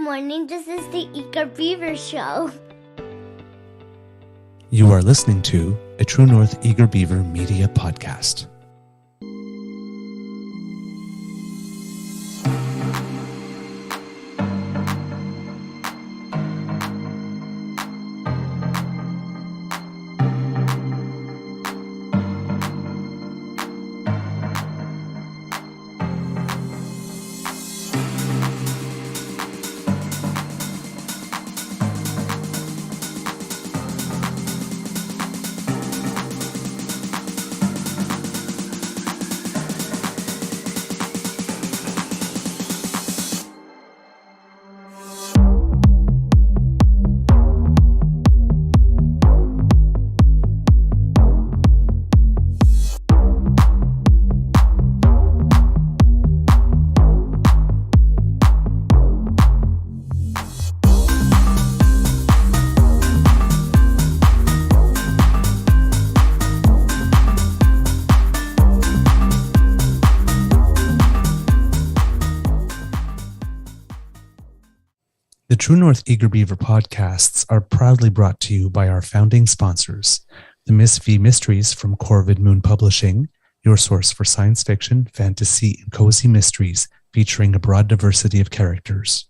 morning. This is the Eager Beaver Show. You are listening to a True North Eager Beaver Media Podcast. The True North Eager Beaver podcasts are proudly brought to you by our founding sponsors, the Miss V Mysteries from Corvid Moon Publishing, your source for science fiction, fantasy, and cozy mysteries featuring a broad diversity of characters.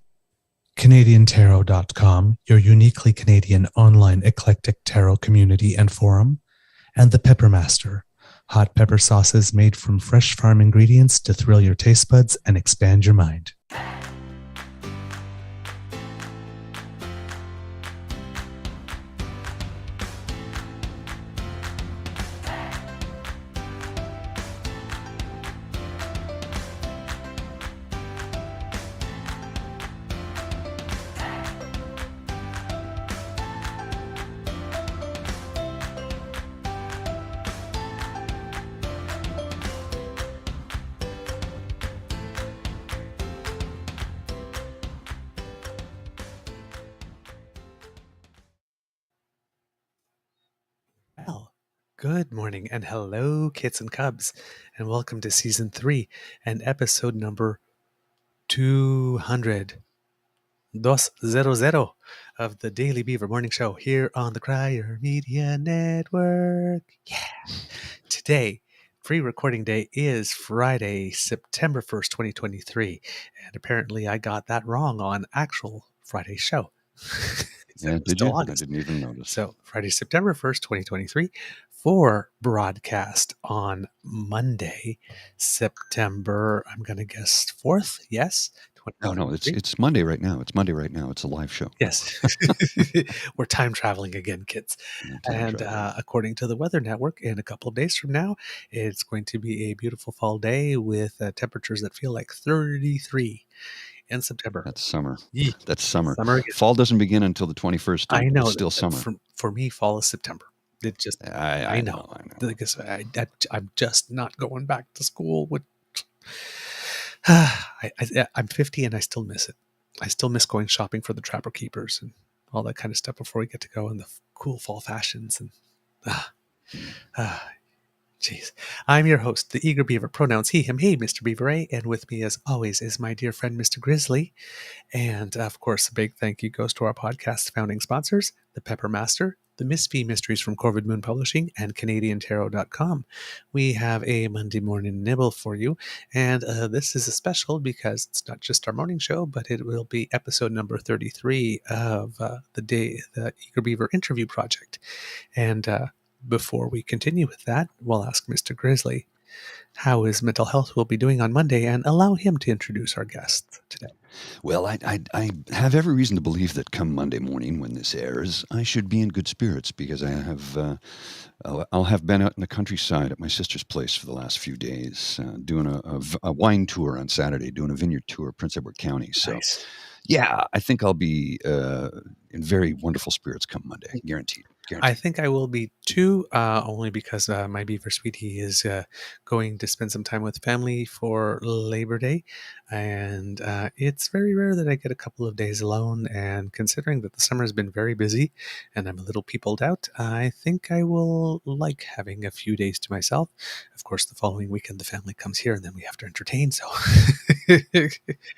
CanadianTarot.com, your uniquely Canadian online eclectic tarot community and forum, and the Pepper Master, hot pepper sauces made from fresh farm ingredients to thrill your taste buds and expand your mind. Good morning and hello, kits and cubs, and welcome to Season 3 and episode number 200 of the Daily Beaver Morning Show here on the Crier Media Network. Yeah! Today, pre-recording day is Friday, September 1st, 2023, and apparently I got that wrong on actual Friday's show. Yeah, did you? August. I didn't even notice. So Friday, September 1st, 2023, for broadcast on Monday, September, I'm going to guess 4th, yes? No, it's Monday right now. It's Monday right now. It's a live show. Yes. We're time traveling again, kids. And according to the Weather Network, in a couple of days from now, it's going to be a beautiful fall day with temperatures that feel like 33 in September. That's summer. Yeah. That's summer. Summer fall doesn't begin until the 21st. I know. It's still summer. For me, fall is September. It just, I know. Because I'm just not going back to school. I'm 50 and I still miss it. I still miss going shopping for the Trapper Keepers and all that kind of stuff before we get to go in the cool fall fashions. And jeez. I'm your host, the Eager Beaver, pronouns he, him, he, Mr. Beaver A, and with me as always is my dear friend, Mr. Grizzly. And of course, a big thank you goes to our podcast founding sponsors, the Pepper Master, the Miss V Mysteries from Corvid Moon Publishing, and CanadianTarot.com. We have a Monday morning nibble for you, and this is a special because it's not just our morning show, but it will be episode number 33 of the Eager Beaver Interview Project. And before we continue with that, we'll ask Mr. Grizzly how his mental health will be doing on Monday and allow him to introduce our guest today. Well, I have every reason to believe that come Monday morning when this airs, I should be in good spirits because I'll have been out in the countryside at my sister's place for the last few days, doing a wine tour on Saturday, doing a vineyard tour, Prince Edward County. So, nice. Yeah, I think I'll be in very wonderful spirits come Monday, guaranteed. I Guaranteed. think I will be too, only because my beaver sweetie is going to spend some time with family for Labor Day. And it's very rare that I get a couple of days alone. And considering that the summer has been very busy and I'm a little peopled out, I think I will like having a few days to myself. Of course, the following weekend, the family comes here and then we have to entertain. So,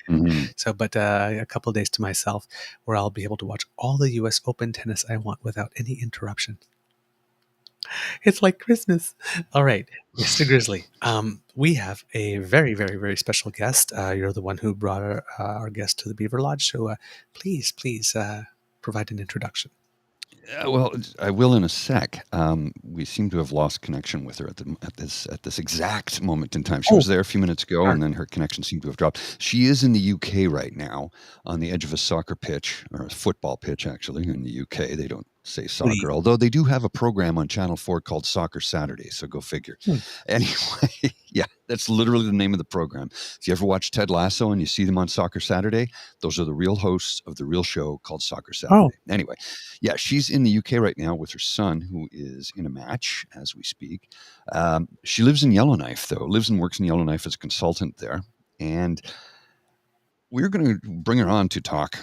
Hmm. but a couple of days to myself where I'll be able to watch all the US Open tennis I want without any interruption. It's like Christmas. All right, Mr. Grizzly. We have a very, very, very special guest. You're the one who brought our guest to the Beaver Lodge. So please provide an introduction. Well, I will in a sec. We seem to have lost connection with her at this exact moment in time. She Oh, was there a few minutes ago, darn. and then her connection seemed to have dropped. She is in the UK right now, on the edge of a soccer pitch, or a football pitch, actually. In the UK, they don't say Woody. soccer, although they do have a program on Channel 4 called Soccer Saturday. So go figure. Hmm. Anyway, yeah, that's literally the name of the program. If you ever watch Ted Lasso and you see them on Soccer Saturday, those are the real hosts of the real show called Soccer Saturday. Oh, Anyway, yeah, she's in the UK right now with her son, who is in a match as we speak. She lives in Yellowknife, though, lives and works in Yellowknife as a consultant there. And we're going to bring her on to talk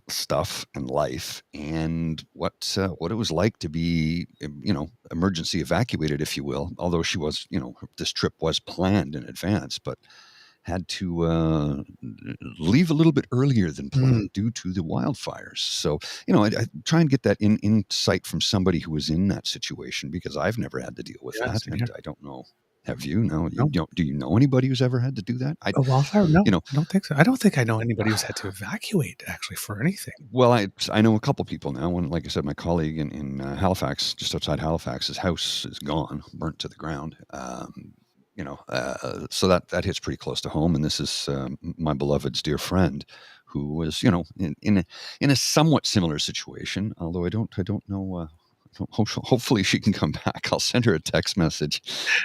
stuff and life and what it was like to be, emergency evacuated, if you will. Although she was, this trip was planned in advance, but had to leave a little bit earlier than planned due to the wildfires. So, I try and get that insight from somebody who was in that situation, because I've never had to deal with yeah, that, same and here. I don't know. Have you? No, No. do you know anybody who's ever had to do that? A wildfire? No, You know, I don't think so. I don't think I know anybody who's had to evacuate actually for anything. well, I know a couple people now. One, like I said, my colleague in Halifax, just outside Halifax, his house is gone, burnt to the ground. So that hits pretty close to home. And this is my beloved's dear friend, who was, in a somewhat similar situation. Although I don't know. Hopefully she can come back. I'll send her a text message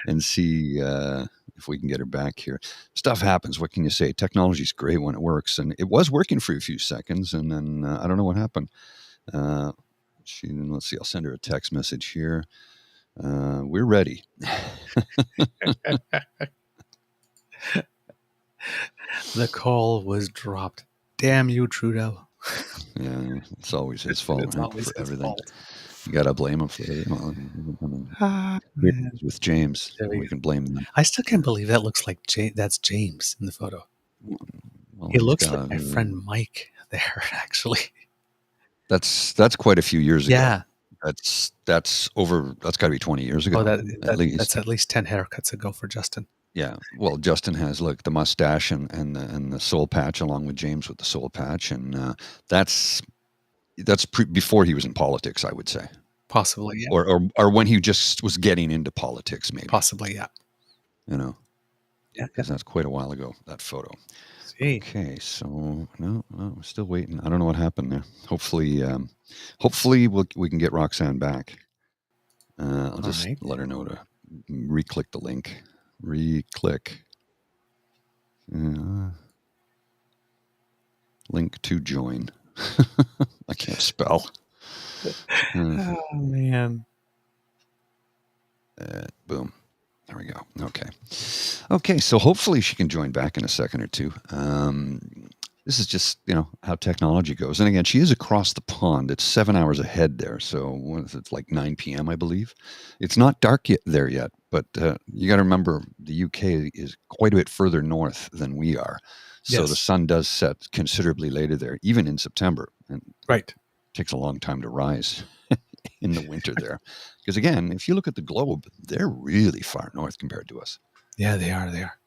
and see if we can get her back here. Stuff happens. What can you say? Technology's great when it works, and it was working for a few seconds, and then I don't know what happened. Let's see. I'll send her a text message here. We're ready. The call was dropped. Damn you, Trudeau. Yeah, it's always his fault, It's right? always For his everything. fault. You gotta blame him for it. Well, I mean, Man. with James, There we we go. can blame them. I still can't believe that looks like that's James in the photo. Well, He he's looks like got, my friend Mike there, actually. that's quite a few years ago. Yeah. That's got to be 20 years ago, at least. That's at least 10 haircuts ago for Justin. Yeah. Well, Justin has, look, the mustache and the soul patch, along with James with the soul patch, and that's before he was in politics, I would say. Possibly, yeah. Or when he just was getting into politics, maybe. Possibly, yeah. Yeah, Yeah. because that's quite a while ago, that photo. See. Okay, so no, we're still waiting. I don't know what happened there. Hopefully, we can get Roxanne back. I'll just let her know to re-click the link. Re-click. Link to join. I can't spell. Oh, man. Boom. There we go. Okay, so hopefully she can join back in a second or two. This is just, how technology goes. And again, she is across the pond. It's 7 hours ahead there. So what is it, it's like 9 p.m., I believe. It's not dark yet, but you got to remember the UK is quite a bit further north than we are. So Yes. the sun does set considerably later there, even in September. And Right. it takes a long time to rise in the winter there. Because again, if you look at the globe, they're really far north compared to us. Yeah, they are. They are.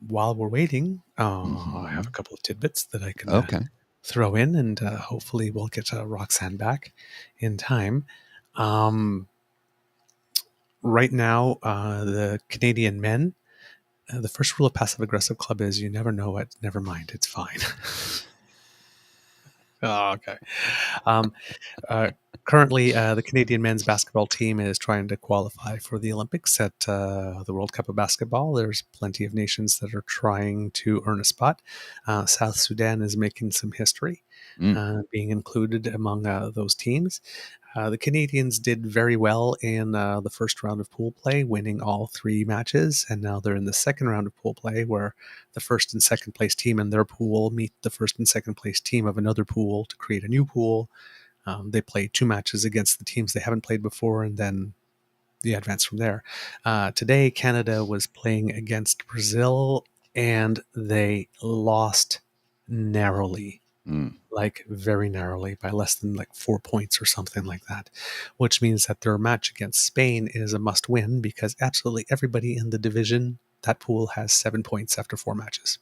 While we're waiting, I have a couple of tidbits that I can throw in, and hopefully we'll get Roxanne back in time. Right now, the Canadian men, the first rule of Passive Aggressive Club is you never know it. Never mind. It's fine. Oh, okay. Currently, the Canadian men's basketball team is trying to qualify for the Olympics at the World Cup of Basketball. There's plenty of nations that are trying to earn a spot. South Sudan is making some history, being included among those teams. The Canadians did very well in the first round of pool play, winning all 3 matches, and now they're in the second round of pool play, where the first and second place team in their pool meet the first and second place team of another pool to create a new pool. They play 2 matches against the teams they haven't played before, and then the advance from there. Today, Canada was playing against Brazil, and they lost narrowly. Like very narrowly, by less than like 4 points or something like that, which means that their match against Spain is a must win, because absolutely everybody in the division, that pool, has 7 points after 4 matches.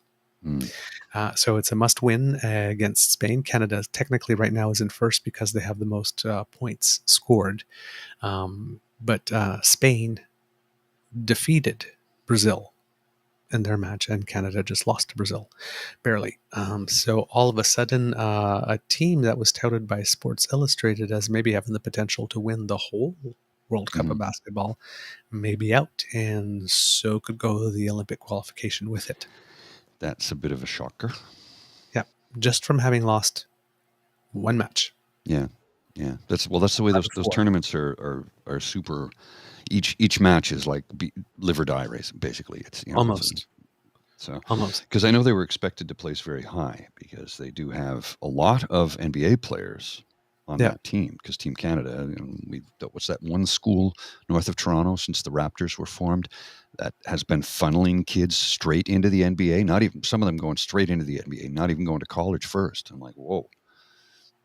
So it's a must win against Spain. Canada technically right now is in first because they have the most points scored. But Spain defeated Brazil in their match, and Canada just lost to Brazil, barely. So all of a sudden, a team that was touted by Sports Illustrated as maybe having the potential to win the whole World Cup of basketball may be out, and so could go the Olympic qualification with it. That's a bit of a shocker. Yeah, just from having lost 1 match. Yeah. That's the way those tournaments are super. Each match is like live or die race, basically. It's almost. Almost, because I know they were expected to place very high, because they do have a lot of NBA players on that team. Because Team Canada, what's that one school north of Toronto, since the Raptors were formed, that has been funneling kids straight into the NBA. Not even some of them going straight into the NBA, not even going to college first. I'm like, whoa.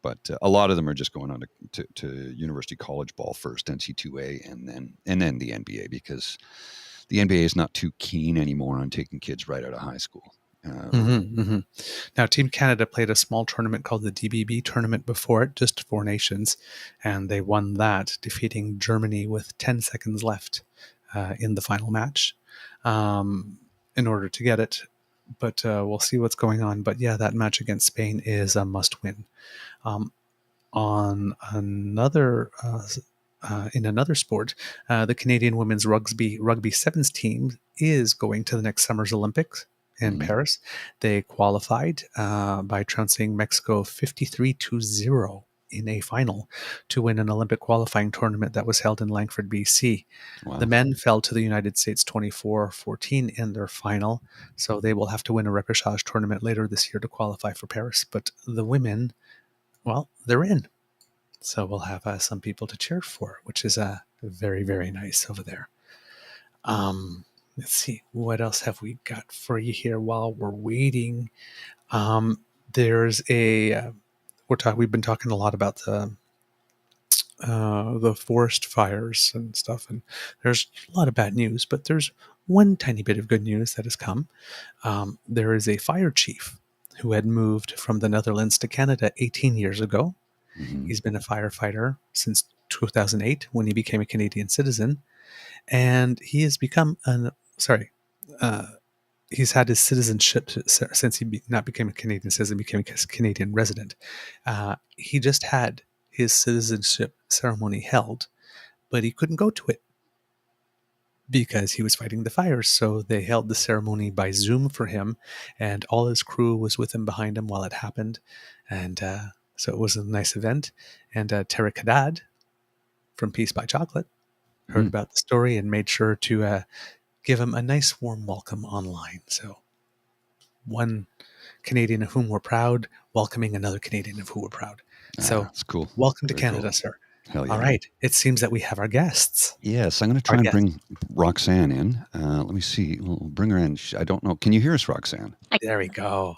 But a lot of them are just going on to university college ball first, NC2A, and then the NBA, because the NBA is not too keen anymore on taking kids right out of high school. Now, Team Canada played a small tournament called the DBB tournament before it, just 4 nations, and they won that, defeating Germany with 10 seconds left in the final match in order to get it. But we'll see what's going on. But yeah, that match against Spain is a must-win. On another in another sport, the Canadian women's rugby sevens team is going to the next summer's Olympics in Paris. They qualified by trouncing Mexico 53-0 in a final to win an Olympic qualifying tournament that was held in Langford, BC. Wow. The men fell to the United States 24-14 in their final, so they will have to win a repechage tournament later this year to qualify for Paris. But the women, well, they're in. So we'll have some people to cheer for, which is very, very nice over there. Let's see, what else have we got for you here while we're waiting? There's we've been talking a lot about the forest fires and stuff, and there's a lot of bad news, but there's one tiny bit of good news that has come. There is a fire chief who had moved from the Netherlands to Canada 18 years ago. He's been a firefighter since 2008 when he became a Canadian citizen, and he has become he's had his citizenship since he not became a Canadian citizen, became a Canadian resident. He just had his citizenship ceremony held, but he couldn't go to it because he was fighting the fires. So they held the ceremony by Zoom for him, and all his crew was with him behind him while it happened. And so it was a nice event. And Tariq Haddad from Peace by Chocolate heard about the story and made sure to give him a nice warm welcome online. So one Canadian of whom we're proud, welcoming another Canadian of who we're proud. So that's cool. Welcome to Canada, sir. Hell yeah. All right. It seems that we have our guests. Yes, I'm going to try and bring Roxanne in. Let me see. We'll bring her in. I don't know. Can you hear us, Roxanne? There we go.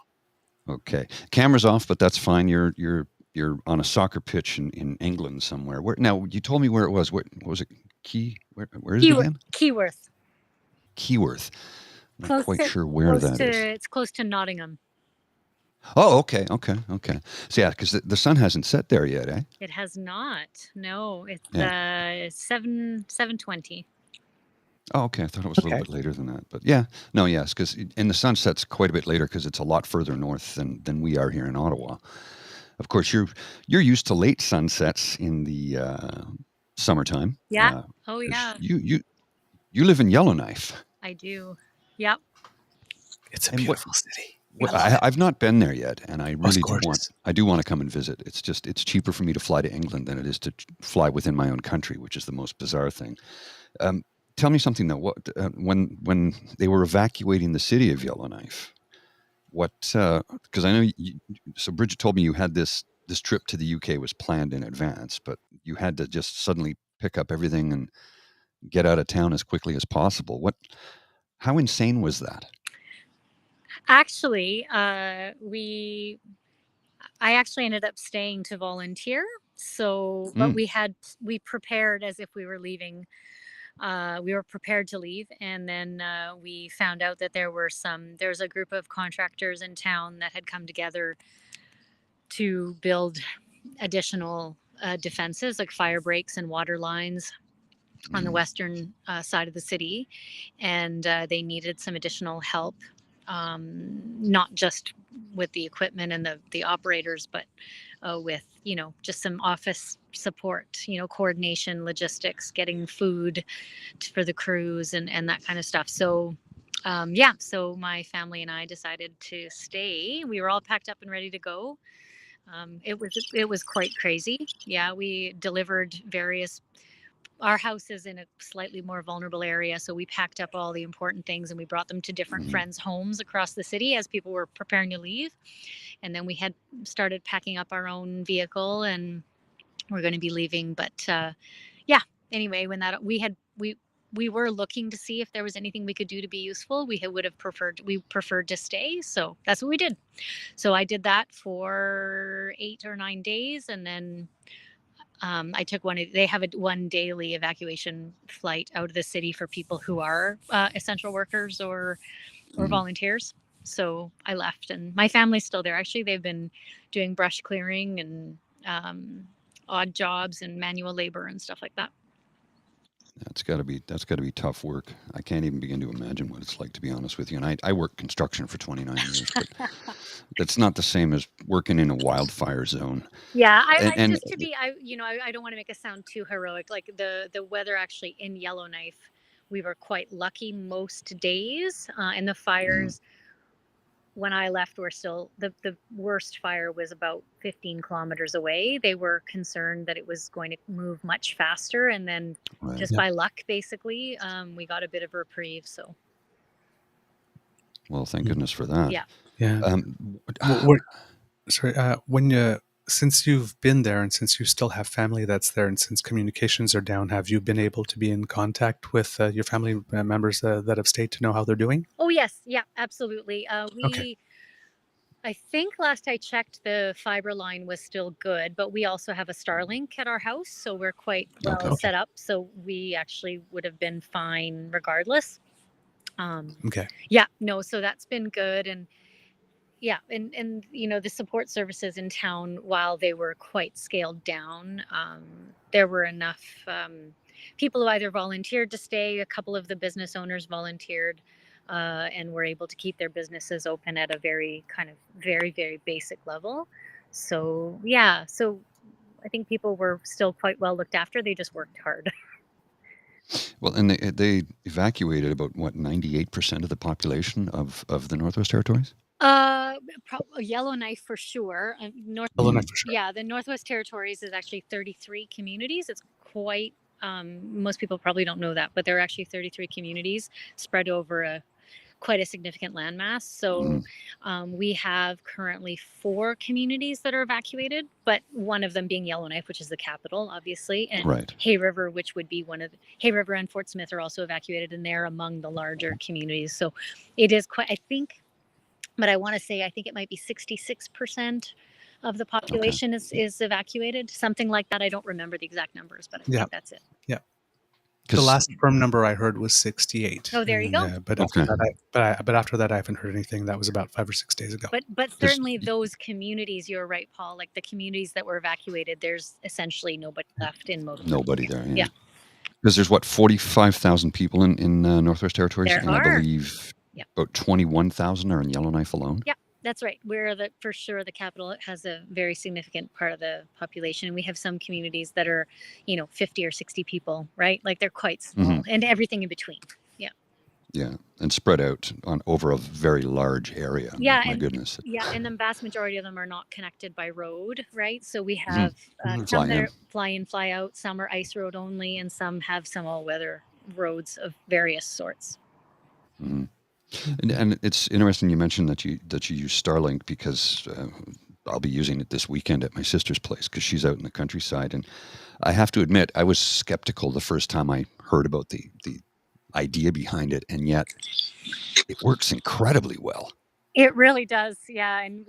Okay. Camera's off, but that's fine. You're on a soccer pitch in England somewhere. Now, you told me where it was. What was it? Where is it again? Keyworth. Keyworth. I'm not quite sure where that is. It's close to Nottingham. Oh, okay. So yeah, because the sun hasn't set there yet, eh? It has not. No, it's 7:20. Oh, okay. I thought it was a little bit later than that, but yes, because the sun sets quite a bit later because it's a lot further north than we are here in Ottawa. Of course, you're used to late sunsets in the summertime. Yeah. Oh yeah. You live in Yellowknife. I do. Yep. It's a beautiful city. Well, love it. I've not been there yet, and I Oh, it's really gorgeous. do want to come and visit. It's cheaper for me to fly to England than it is to fly within my own country, which is the most bizarre thing. Um, Tell me something though. What when they were evacuating the city of Yellowknife, what? Because I know so Bridget told me you had this trip to the UK was planned in advance, but you had to just suddenly pick up everything and get out of town as quickly as possible. How insane was that? Actually, I actually ended up staying to volunteer. So, but Mm, we prepared as if we were leaving. We were prepared to leave, and then we found out that there's a group of contractors in town that had come together to build additional defenses like fire breaks and water lines on the western side of the city, and they needed some additional help, not just with the equipment and the operators, but with just some office support, coordination, logistics, getting food for the crews and that kind of stuff. So yeah, so my family and I decided to stay. We were all packed up and ready to go. It was quite crazy. Yeah, we delivered various. Our house is in a slightly more vulnerable area, so we packed up all the important things and we brought them to different mm, friends' homes across the city as people were preparing to leave. And then we had started packing up our own vehicle, and we're going to be leaving. But yeah, anyway, when that we were looking to see if there was anything we could do to be useful. We preferred to stay, so that's what we did. So I did that for 8 or 9 days, and then I took they have one daily evacuation flight out of the city for people who are essential workers or mm. volunteers. So I left, and my family's still there. Actually, they've been doing brush clearing and odd jobs and manual labor and stuff like that. That's got to be tough work. I can't even begin to imagine what it's like, to be honest with you. And I worked construction for 29 years, but that's not the same as working in a wildfire zone. Yeah, I And just to be, I don't want to make it sound too heroic. Like the weather actually in Yellowknife, we were quite lucky most days, and the mm, fires when I left were still the worst fire was about 15 kilometers away. They were concerned that it was going to move much faster, and then right. just Yeah. by luck, basically, we got a bit of a reprieve. So Well, thank Mm. goodness for that. yeah. Yeah. Um, Sorry, since you've been there and since you still have family that's there and since communications are down, have you been able to be in contact with your family members that have stayed to know how they're doing? Oh yes, yeah, absolutely. Okay. I think last I checked, the fiber line was still good, but we also have a Starlink at our house, so we're quite well okay. Okay. set up. So we actually would have been fine regardless. Okay. Yeah, no, so that's been good, and yeah, and the support services in town, while they were quite scaled down, there were enough people who either volunteered to stay. A couple of the business owners volunteered, and were able to keep their businesses open at a very, very basic level. So yeah, so I think people were still quite well looked after. They just worked hard. Well, and they evacuated about what 98% of the population of the Northwest Territories. Yellowknife for sure. Yellowknife Mm, for sure. Yeah, the Northwest Territories is actually 33 communities. It's quite, most people probably don't know that, but there are actually 33 communities spread over quite a significant landmass. So mm, we have currently 4 communities that are evacuated, but one of them being Yellowknife, which is the capital, obviously, and right. Hay River, which would be Hay River and Fort Smith are also evacuated, and they're among the larger communities. So it is quite, I think, but I want to say I think it might be 66% of the Okay. population is evacuated, something like that. I don't remember the exact numbers, but I Yeah. think that's it. Yeah. The Because last firm number I heard was 68. Oh, there you go. But after okay. that, but after that, I haven't heard anything. That was about 5 or 6 days ago. But 'Cause certainly those communities, you're right, Paul. Like the communities that were evacuated, there's essentially nobody left in most of them. nobody there. Yeah, Yeah. Because there's what 45,000 people in Northwest Territories, there and I are. believe Yeah. about 21,000 are in Yellowknife alone. Yeah, that's right. For sure the capital has a very significant part of the population. We have some communities that are, 50 or 60 people, right? Like they're quite small, Hmm. and everything in between. Yeah. Yeah, and spread out on over a very large area. Yeah, My and goodness. and the vast majority of them are not connected by road, right? So we Mhm. have Fly some that in. are fly in, fly out, some are ice road only, and some have some all-weather roads of various sorts. Mhm. Mhm. And it's interesting you mentioned that you use Starlink because I'll be using it this weekend at my sister's place because she's out in the countryside. And I have to admit, I was skeptical the first time I heard about the idea behind it, and yet it works incredibly well. It really does, yeah. And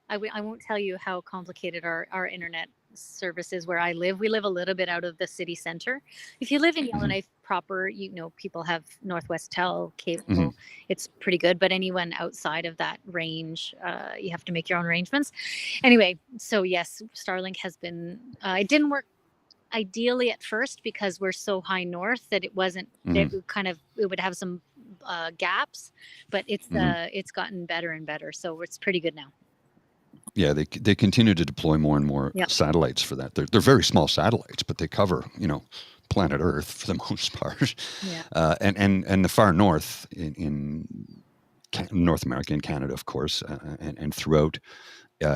I won't tell you how complicated our internet service is where I live. We live a little bit out of the city center. If you live in Mhm. Yellowknife proper, people have Northwest Tel cable. Mhm. It's pretty good, but anyone outside of that range, you have to make your own arrangements. Anyway, so yes, Starlink has been. It didn't work ideally at first because we're so high north that it wasn't. Mhm. It would have some gaps, but Mhm. it's gotten better and better, so it's pretty good now. Yeah, they continue to deploy more and more Yep. satellites for that. They're very small satellites, but they cover planet Earth for the most part. Yeah. And the far north in North America and Canada, of course, and throughout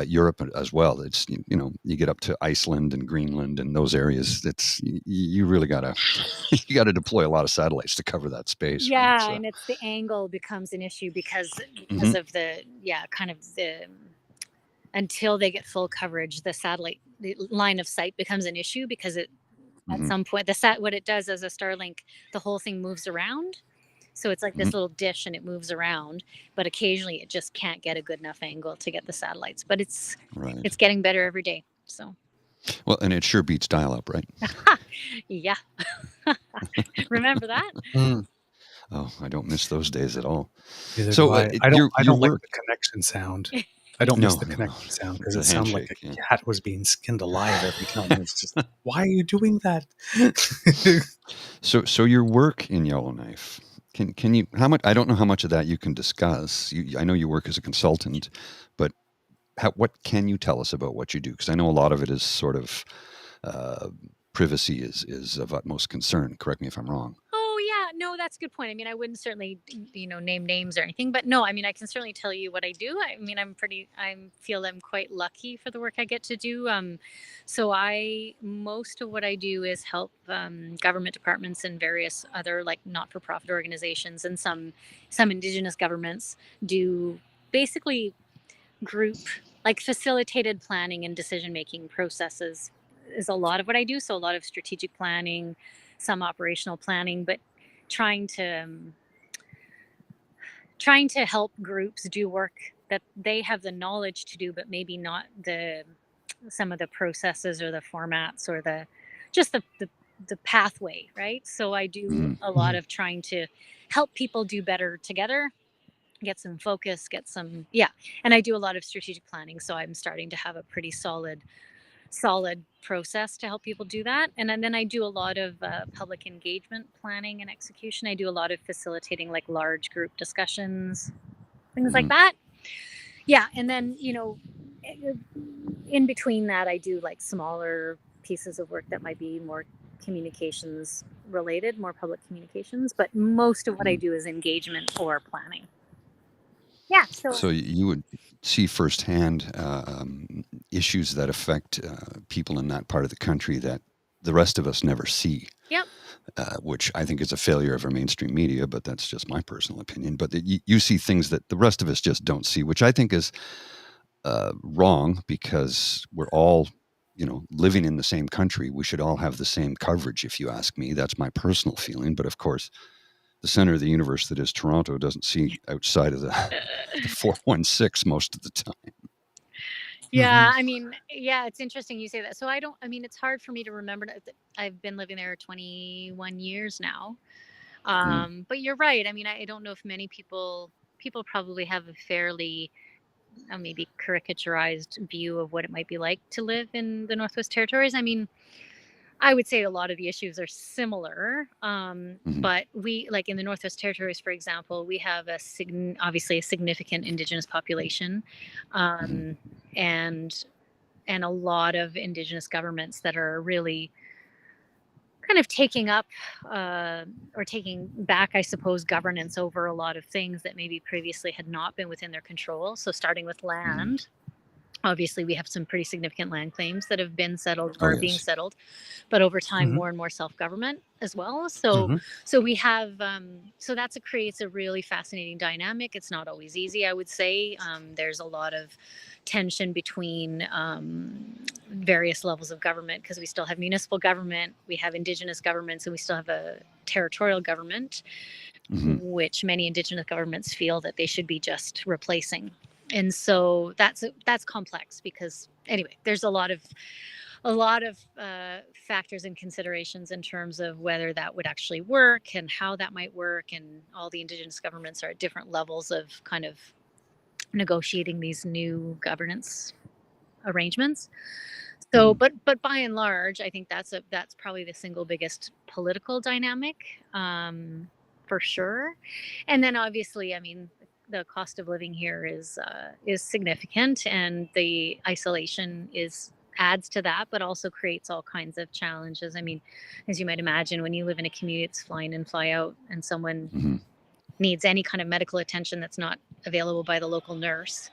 Europe as well. It's you get up to Iceland and Greenland and those areas. It's you really gotta you gotta deploy a lot of satellites to cover that space, right? Yeah, So, and it's the angle becomes an issue because mhm. of the kind of the until they get full coverage, the line of sight becomes an issue because it at Mhm. some point what it does as a Starlink, the whole thing moves around. So it's like Mhm. this little dish and it moves around, but occasionally it just can't get a good enough angle to get the satellites. But Right. it's getting better every day. So Well, and it sure beats dial-up, right? yeah. Remember that? Mm, Oh, I don't miss those days at all. neither do So, I. I don't. I your don't like work. the connection sound. I don't miss No, the no, no. connection sound because The it sounded like handshake, yeah. a cat was being skinned alive every time. It's just, why are you doing that? So your work in Yellowknife, can you how much I don't know how much of that you can discuss. I know you work as a consultant, but what can you tell us about what you do? Because I know a lot of it is sort of uh, privacy is of utmost concern. Correct me if I'm wrong. Oh yeah, no, that's a good point. I mean, I wouldn't certainly, name names or anything, but no, I mean, I can certainly tell you what I do. I mean, I feel I'm quite lucky for the work I get to do. So most of what I do is help government departments and various other like not-for-profit organizations and some indigenous governments do basically group like facilitated planning and decision making processes is a lot of what I do. So a lot of strategic planning, some operational planning, but trying to help groups do work that they have the knowledge to do, but maybe not the some of the processes or the formats or the pathway, right? So I do Mhm. a lot of trying to help people do better together, get some focus, and I do a lot of strategic planning, so I'm starting to have a pretty solid process to help people do that. And then I do a lot of public engagement planning and execution. I do a lot of facilitating like large group discussions, things like Mhm. that. Yeah, and then in between that, I do like smaller pieces of work that might be more communications related, more public communications, but most of what I Mhm. do is engagement or planning. Yeah, so So you would see firsthand issues that affect people in that part of the country that the rest of us never see. yep. Which I think is a failure of our mainstream media, but that's just my personal opinion. But that you see things that the rest of us just don't see, which I think is wrong because we're all, living in the same country. We should all have the same coverage, if you ask me. That's my personal feeling. But of course, the center of the universe that is Toronto doesn't see outside of the 416 most of the time. Yeah, I mean, yeah, it's interesting you say that. So I mean, it's hard for me to remember that I've been living there 21 years now. Mm, But you're right. I mean, I don't know if many people probably have a fairly maybe caricaturized view of what it might be like to live in the Northwest Territories. I mean, I would say a lot of the issues are similar. mhm, But we, like in the Northwest Territories, for example, we have obviously a significant Indigenous population, mhm, um, and a lot of Indigenous governments that are really kind of taking up or taking back, I suppose, governance over a lot of things that maybe previously had not been within their control. So starting with land, obviously we have some pretty significant land claims that have been settled or Oh, are being yes. settled, but over time Mhm. more and more self-government as well. So we have so that creates a really fascinating dynamic. It's not always easy, I would say. There's a lot of tension between various levels of government, because we still have municipal government, we have Indigenous governments, and we still have a territorial government, which many Indigenous governments feel that they should be just replacing. And so that's complex, because anyway, there's a lot of factors and considerations in terms of whether that would actually work and how that might work, and all the Indigenous governments are at different levels of kind of negotiating these new governance arrangements. So, but by and large, I think that's probably the single biggest political dynamic, for sure. And then obviously, I mean, the cost of living here is significant, and the isolation adds to that, but also creates all kinds of challenges. I mean, as you might imagine, when you live in a community that's fly in and fly out, and someone needs any kind of medical attention that's not available by the local nurse,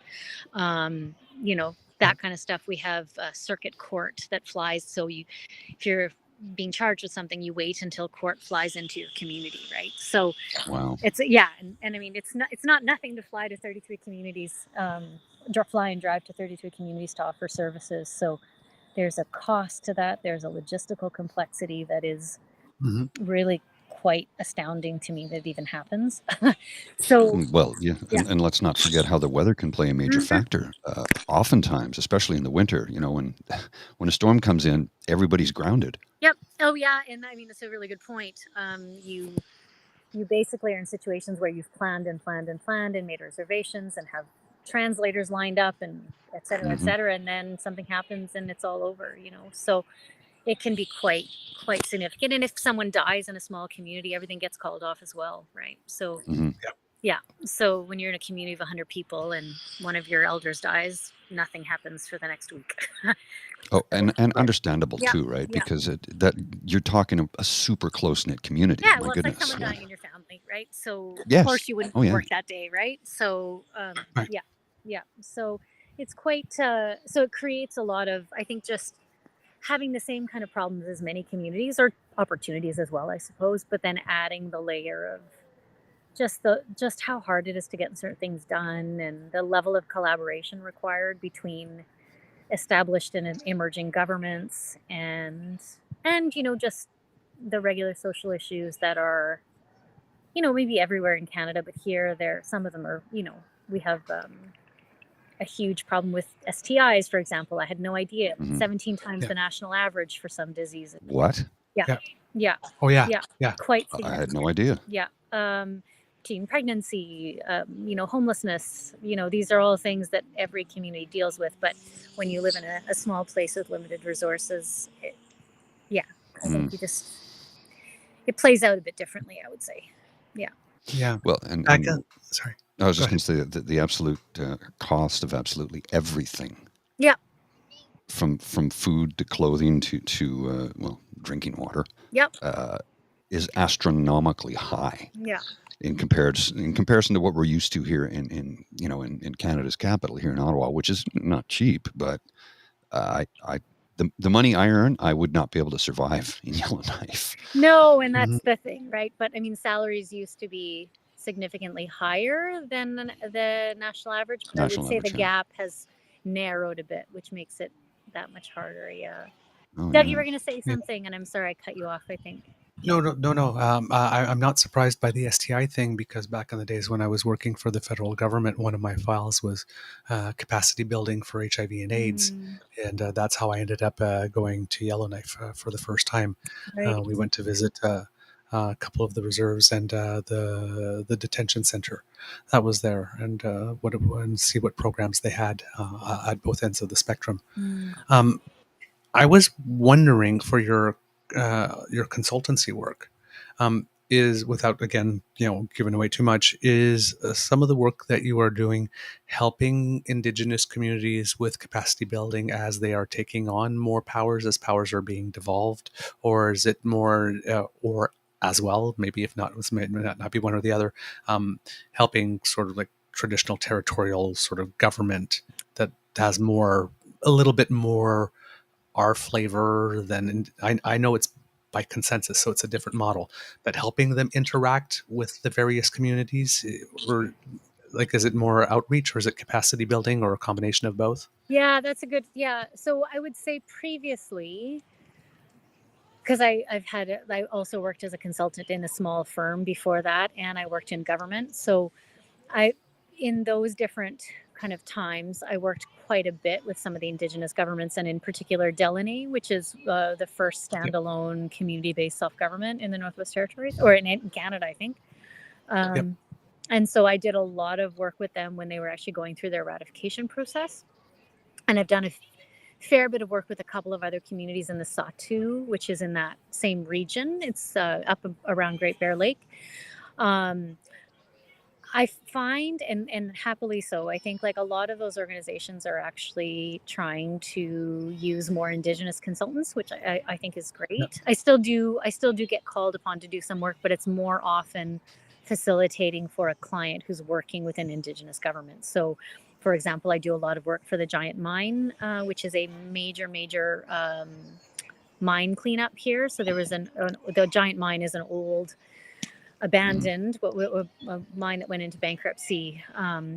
you know, that kind of stuff. We have a circuit court that flies. So if you're being charged with something, you wait until court flies into your community, right? So Wow. it's and I mean, it's not nothing to fly to 33 communities, fly and drive to 33 communities to offer services. So there's a cost to that. There's a logistical complexity that is really quite astounding to me that it even happens. So Well, yeah, and let's not forget how the weather can play a major factor. Oftentimes, especially in the winter, you know, when a storm comes in, everybody's grounded. Yep. Oh yeah, and I mean, that's a really good point. You basically are in situations where you've planned and made reservations and have translators lined up and et cetera, and then something happens and it's all over, you know. So it can be quite significant. And if someone dies in a small community, everything gets called off as well, right? So yeah. So when you're in a community of 100 people and one of your elders dies, nothing happens for the next week. Oh, and understandable too, right? Because that you're talking a super close knit community. Yeah, My well, goodness. it's like someone dying in your family, right? So Yes. of course you wouldn't work that day, right? So yeah. So it's quite so it creates a lot of, I think, just having the same kind of problems as many communities, or opportunities as well, I suppose, but then adding the layer of just how hard it is to get certain things done, and the level of collaboration required between established and emerging governments, and you know, just the regular social issues that are, you know, maybe everywhere in Canada, but here some of them are, you know, we have a huge problem with STIs, for example. I had no idea. 17 times the national average for some diseases. What? Yeah. Oh yeah. Quite I significant. had no idea. Teen pregnancy, you know, homelessness, you know, these are all things that every community deals with. But when you live in a small place with limited resources, I think it plays out a bit differently, I would say. Yeah. Well, and sorry. I was just going to say that the absolute cost of absolutely everything. Yeah. From food to clothing to well, drinking water. Yep. Is astronomically high. Yeah. In comparison to what we're used to here in you know, in Canada's capital, here in Ottawa, which is not cheap, but the money I earn, I would not be able to survive in Yellowknife. No, and that's the thing, right? But I mean, salaries used to be significantly higher than the national average, but I would say the gap has narrowed a bit, which makes it that much harder. Yeah. Doug, you were going to say something, and I'm sorry I cut you off, I think. No. I'm not surprised by the STI thing, because back in the days when I was working for the federal government, one of my files was capacity building for HIV and AIDS. And that's how I ended up going to Yellowknife for the first time. Right. We went to visit a couple of the reserves and the detention center that was there, and see what programs they had at both ends of the spectrum. I was wondering, for your consultancy work, is, without again, giving away too much, is some of the work that you are doing helping Indigenous communities with capacity building as they are taking on more powers, as powers are being devolved, or is it more, or as well, maybe if not, it may not be one or the other, helping sort of like traditional territorial sort of government that has a little bit more our flavor than, I know it's by consensus, so it's a different model, but helping them interact with the various communities, or like, is it more outreach or is it capacity building or a combination of both? Yeah, that's a good, So I would say previously, because I also worked as a consultant in a small firm before that, and I worked in government. So in those different kind of times, I worked quite a bit with some of the Indigenous governments, and in particular Delaney, which is the first standalone community-based self-government in the Northwest Territories, or in Canada, I think. And so I did a lot of work with them when they were actually going through their ratification process. And I've done a fair bit of work with a couple of other communities in the Sahtu, which is in that same region. It's up around Great Bear Lake. I find, and happily so, I think like a lot of those organizations are actually trying to use more Indigenous consultants, which I think is great. Yep. I still do get called upon to do some work, but it's more often facilitating for a client who's working with an Indigenous government. So, for example, I do a lot of work for the Giant Mine, which is a major mine cleanup here. So there was the Giant Mine is an old abandoned a mine that went into bankruptcy,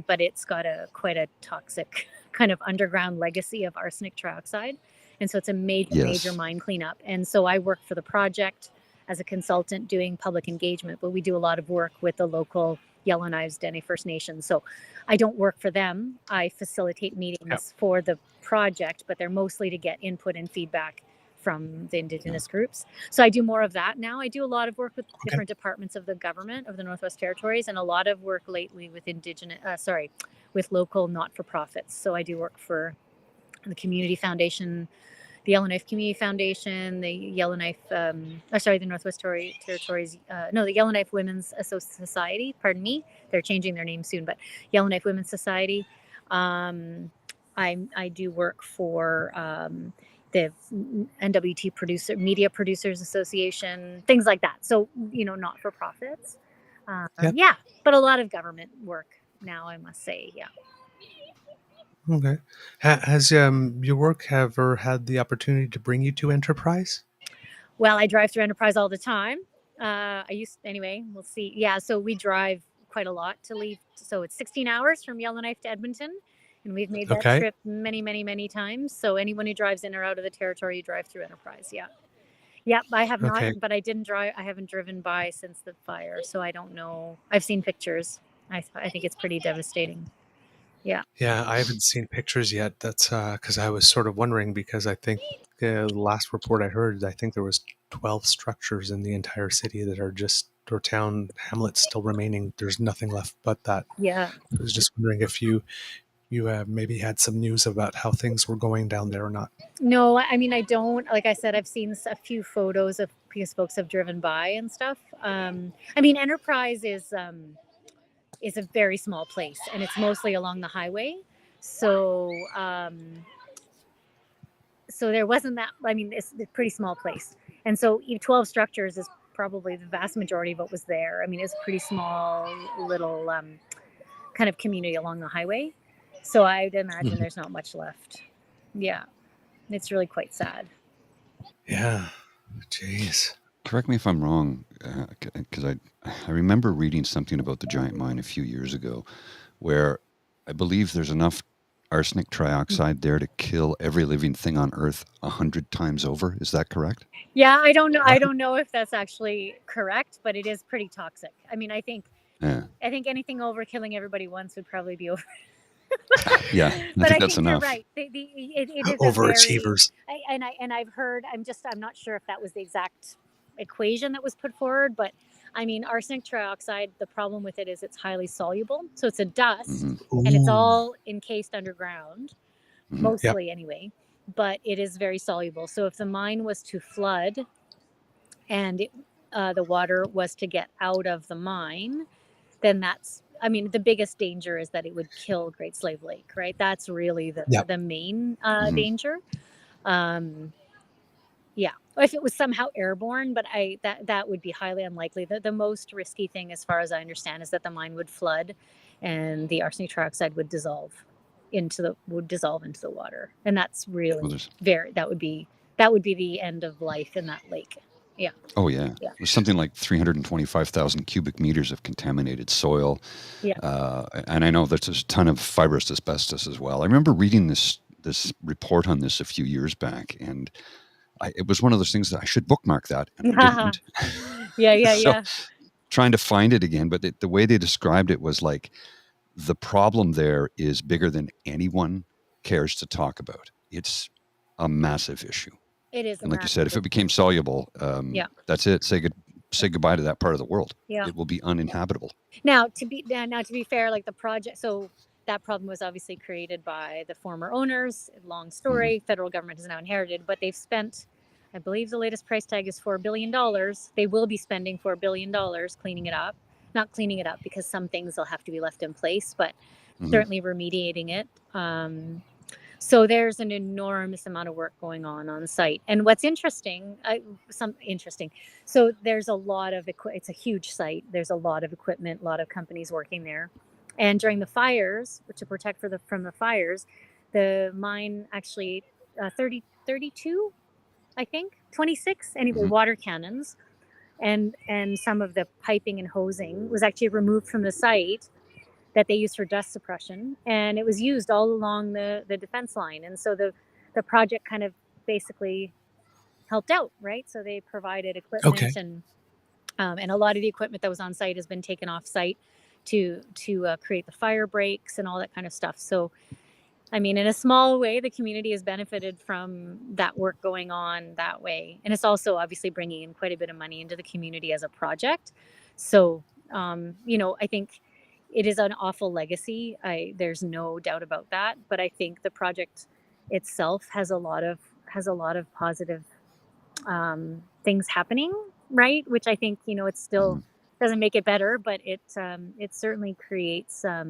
but it's got quite a toxic kind of underground legacy of arsenic trioxide, and so it's a major mine cleanup. And so I work for the project as a consultant doing public engagement, but we do a lot of work with the local Yellowknife Dene First Nation. So I don't work for them. I facilitate meetings for the project, but they're mostly to get input and feedback from the Indigenous groups. So I do more of that now. I do a lot of work with different departments of the government of the Northwest Territories, and a lot of work lately with with local not-for-profits. So I do work for the Community Foundation, the Yellowknife Community Foundation, the Yellowknife, the Northwest Territories, the Yellowknife Women's Society, pardon me. They're changing their name soon, but Yellowknife Women's Society. I do work for the NWT Media Producers Association, things like that. So, not for profits. But a lot of government work now, I must say. Yeah. Okay. Has your work ever had the opportunity to bring you to Enterprise? Well, I drive through Enterprise all the time. Anyway, we'll see. Yeah, so we drive quite a lot to leave. So it's 16 hours from Yellowknife to Edmonton. And we've made that trip many times. So anyone who drives in or out of the territory, you drive through Enterprise. Yeah. Yep, I have not, but I haven't driven by since the fire. So I don't know. I've seen pictures. I think it's pretty devastating. Yeah. Yeah, I haven't seen pictures yet. That's because I was sort of wondering, because I think the last report I heard, I think there was 12 structures in the entire city that are just, or town hamlets still remaining. There's nothing left but that. Yeah. I was just wondering if you maybe had some news about how things were going down there or not. No, I mean, I don't. Like I said, I've seen a few photos of because folks have driven by and stuff. I mean, Enterprise is a very small place, and it's mostly along the highway. So, so there wasn't that. I mean, it's a pretty small place, and so 12 structures is probably the vast majority of what was there. I mean, it's a pretty small little kind of community along the highway. So I'd imagine there's not much left. Yeah. It's really quite sad. Yeah. Jeez. Correct me if I'm wrong, because I remember reading something about the Giant Mine a few years ago, where I believe there's enough arsenic trioxide there to kill every living thing on Earth 100 times over. Is that correct? Yeah, I don't know. I don't know if that's actually correct, but it is pretty toxic. I mean, I think anything over killing everybody once would probably be over. Yeah, I think that's enough. You're right. It is overachievers. I've heard. I'm not sure if that was the exact equation that was put forward, but I mean, arsenic trioxide. The problem with it is it's highly soluble, so it's a dust, and it's all encased underground, mostly anyway. But it is very soluble. So if the mine was to flood, and the water was to get out of the mine, then that's, I mean, the biggest danger is that it would kill Great Slave Lake, right? That's really Yeah. the main Mhm. danger. Yeah, if it was somehow airborne, but that would be highly unlikely. The most risky thing, as far as I understand, is that the mine would flood, and the arsenic trioxide would dissolve into the water, and that's Well, really there's that would be the end of life in that lake. Yeah, oh yeah, yeah, there's something like 325,000 cubic meters of contaminated soil, yeah. and I know that there's a ton of fibrous asbestos as well. I remember reading this report on this a few years back, and it was one of those things that I should bookmark that, and I didn't. Yeah, So trying to find it again, but the way they described it was like the problem there is bigger than anyone cares to talk about. It's a massive issue. It is a And like you said, if massive it became soluble, Yeah. that's it. Say goodbye to that part of the world. Yeah. It will be uninhabitable. Now to be fair, like the project, so that problem was obviously created by the former owners. Long story. Federal government has now inherited, but they've spent, I believe the latest price tag is $4 billion. They will be spending $4 billion cleaning it up. Not cleaning it up, because some things will have to be left in place, but certainly remediating it. So there's an enormous amount of work going on site. And what's interesting, so there's a lot of it's a huge site. There's a lot of equipment, a lot of companies working there. And during the fires, to protect from the fires, the mine actually 32, I think 26, anyway, water cannons and some of the piping and hosing was actually removed from the site that they used for dust suppression, and it was used all along the defense line. And so the project kind of basically helped out, right? So they provided equipment, Okay. and a lot of the equipment that was on site has been taken off site to create the fire breaks and all that kind of stuff. So, I mean, in a small way, the community has benefited from that work going on that way. And it's also obviously bringing in quite a bit of money into the community as a project. So, I think it is an awful legacy. There's no doubt about that. But I think the project itself has a lot of positive things happening, right? Which I think, it still doesn't make it better, but it certainly creates a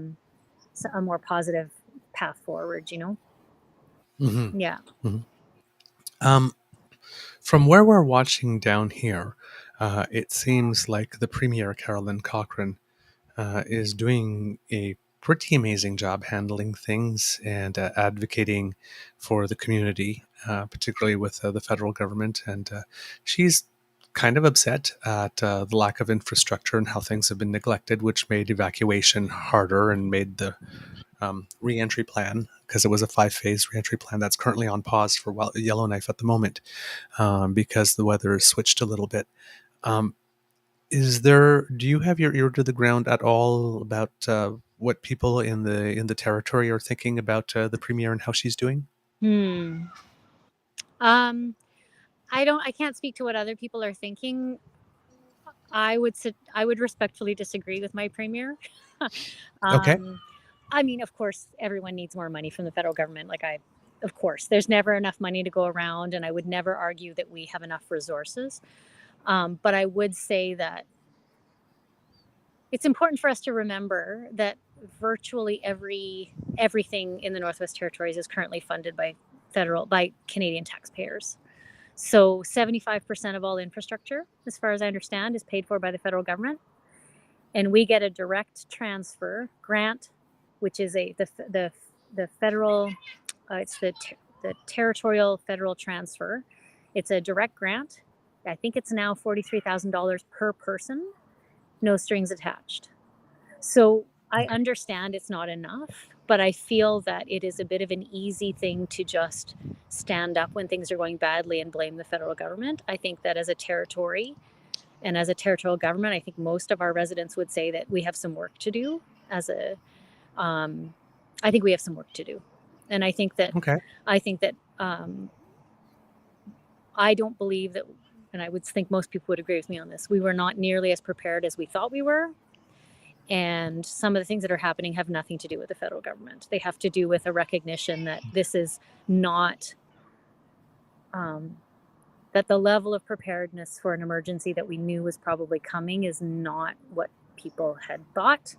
more positive path forward, Mm-hmm. Yeah. Mm-hmm. From where we're watching down here, it seems like the Premier, Carolyn Cochrane, is doing a pretty amazing job handling things and advocating for the community, particularly with the federal government. And she's kind of upset at the lack of infrastructure and how things have been neglected, which made evacuation harder and made the reentry plan, because it was a 5-phase reentry plan that's currently on pause for Yellowknife at the moment, because the weather has switched a little bit. Do you have your ear to the ground at all about what people in the territory are thinking about the Premier and how she's doing? I can't speak to what other people are thinking. I would respectfully disagree with my Premier. Okay. I mean, of course, everyone needs more money from the federal government. Of course, there's never enough money to go around, and I would never argue that we have enough resources. But I would say that it's important for us to remember that virtually everything in the Northwest Territories is currently funded by Canadian taxpayers. So 75% of all infrastructure, as far as I understand, is paid for by the federal government. And we get a direct transfer grant, which is the federal, it's the territorial federal transfer. It's a direct grant. I think it's now $43,000 per person, no strings attached. So I understand it's not enough, but I feel that it is a bit of an easy thing to just stand up when things are going badly and blame the federal government. I think that as a territory and as a territorial government, I think most of our residents would say that we have some work to do. I think we have some work to do, and I think that I don't believe that, and I would think most people would agree with me on this. We were not nearly as prepared as we thought we were. And some of the things that are happening have nothing to do with the federal government. They have to do with a recognition that this is not that the level of preparedness for an emergency that we knew was probably coming is not what people had thought.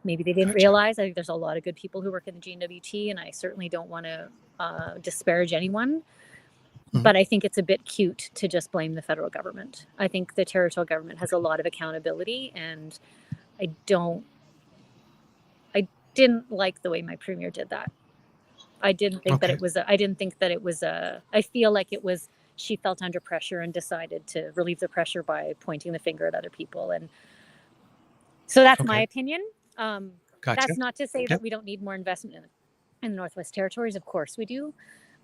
Maybe they didn't realize. I think there's a lot of good people who work in the GNWT, and I certainly don't want to disparage anyone. But I think it's a bit cute to just blame the federal government. I think the territorial government has a lot of accountability, and I didn't like the way my premier did that. I didn't think that it was I feel like it was, she felt under pressure and decided to relieve the pressure by pointing the finger at other people. And so that's my opinion. That's not to say that we don't need more investment in the Northwest Territories. Of course we do.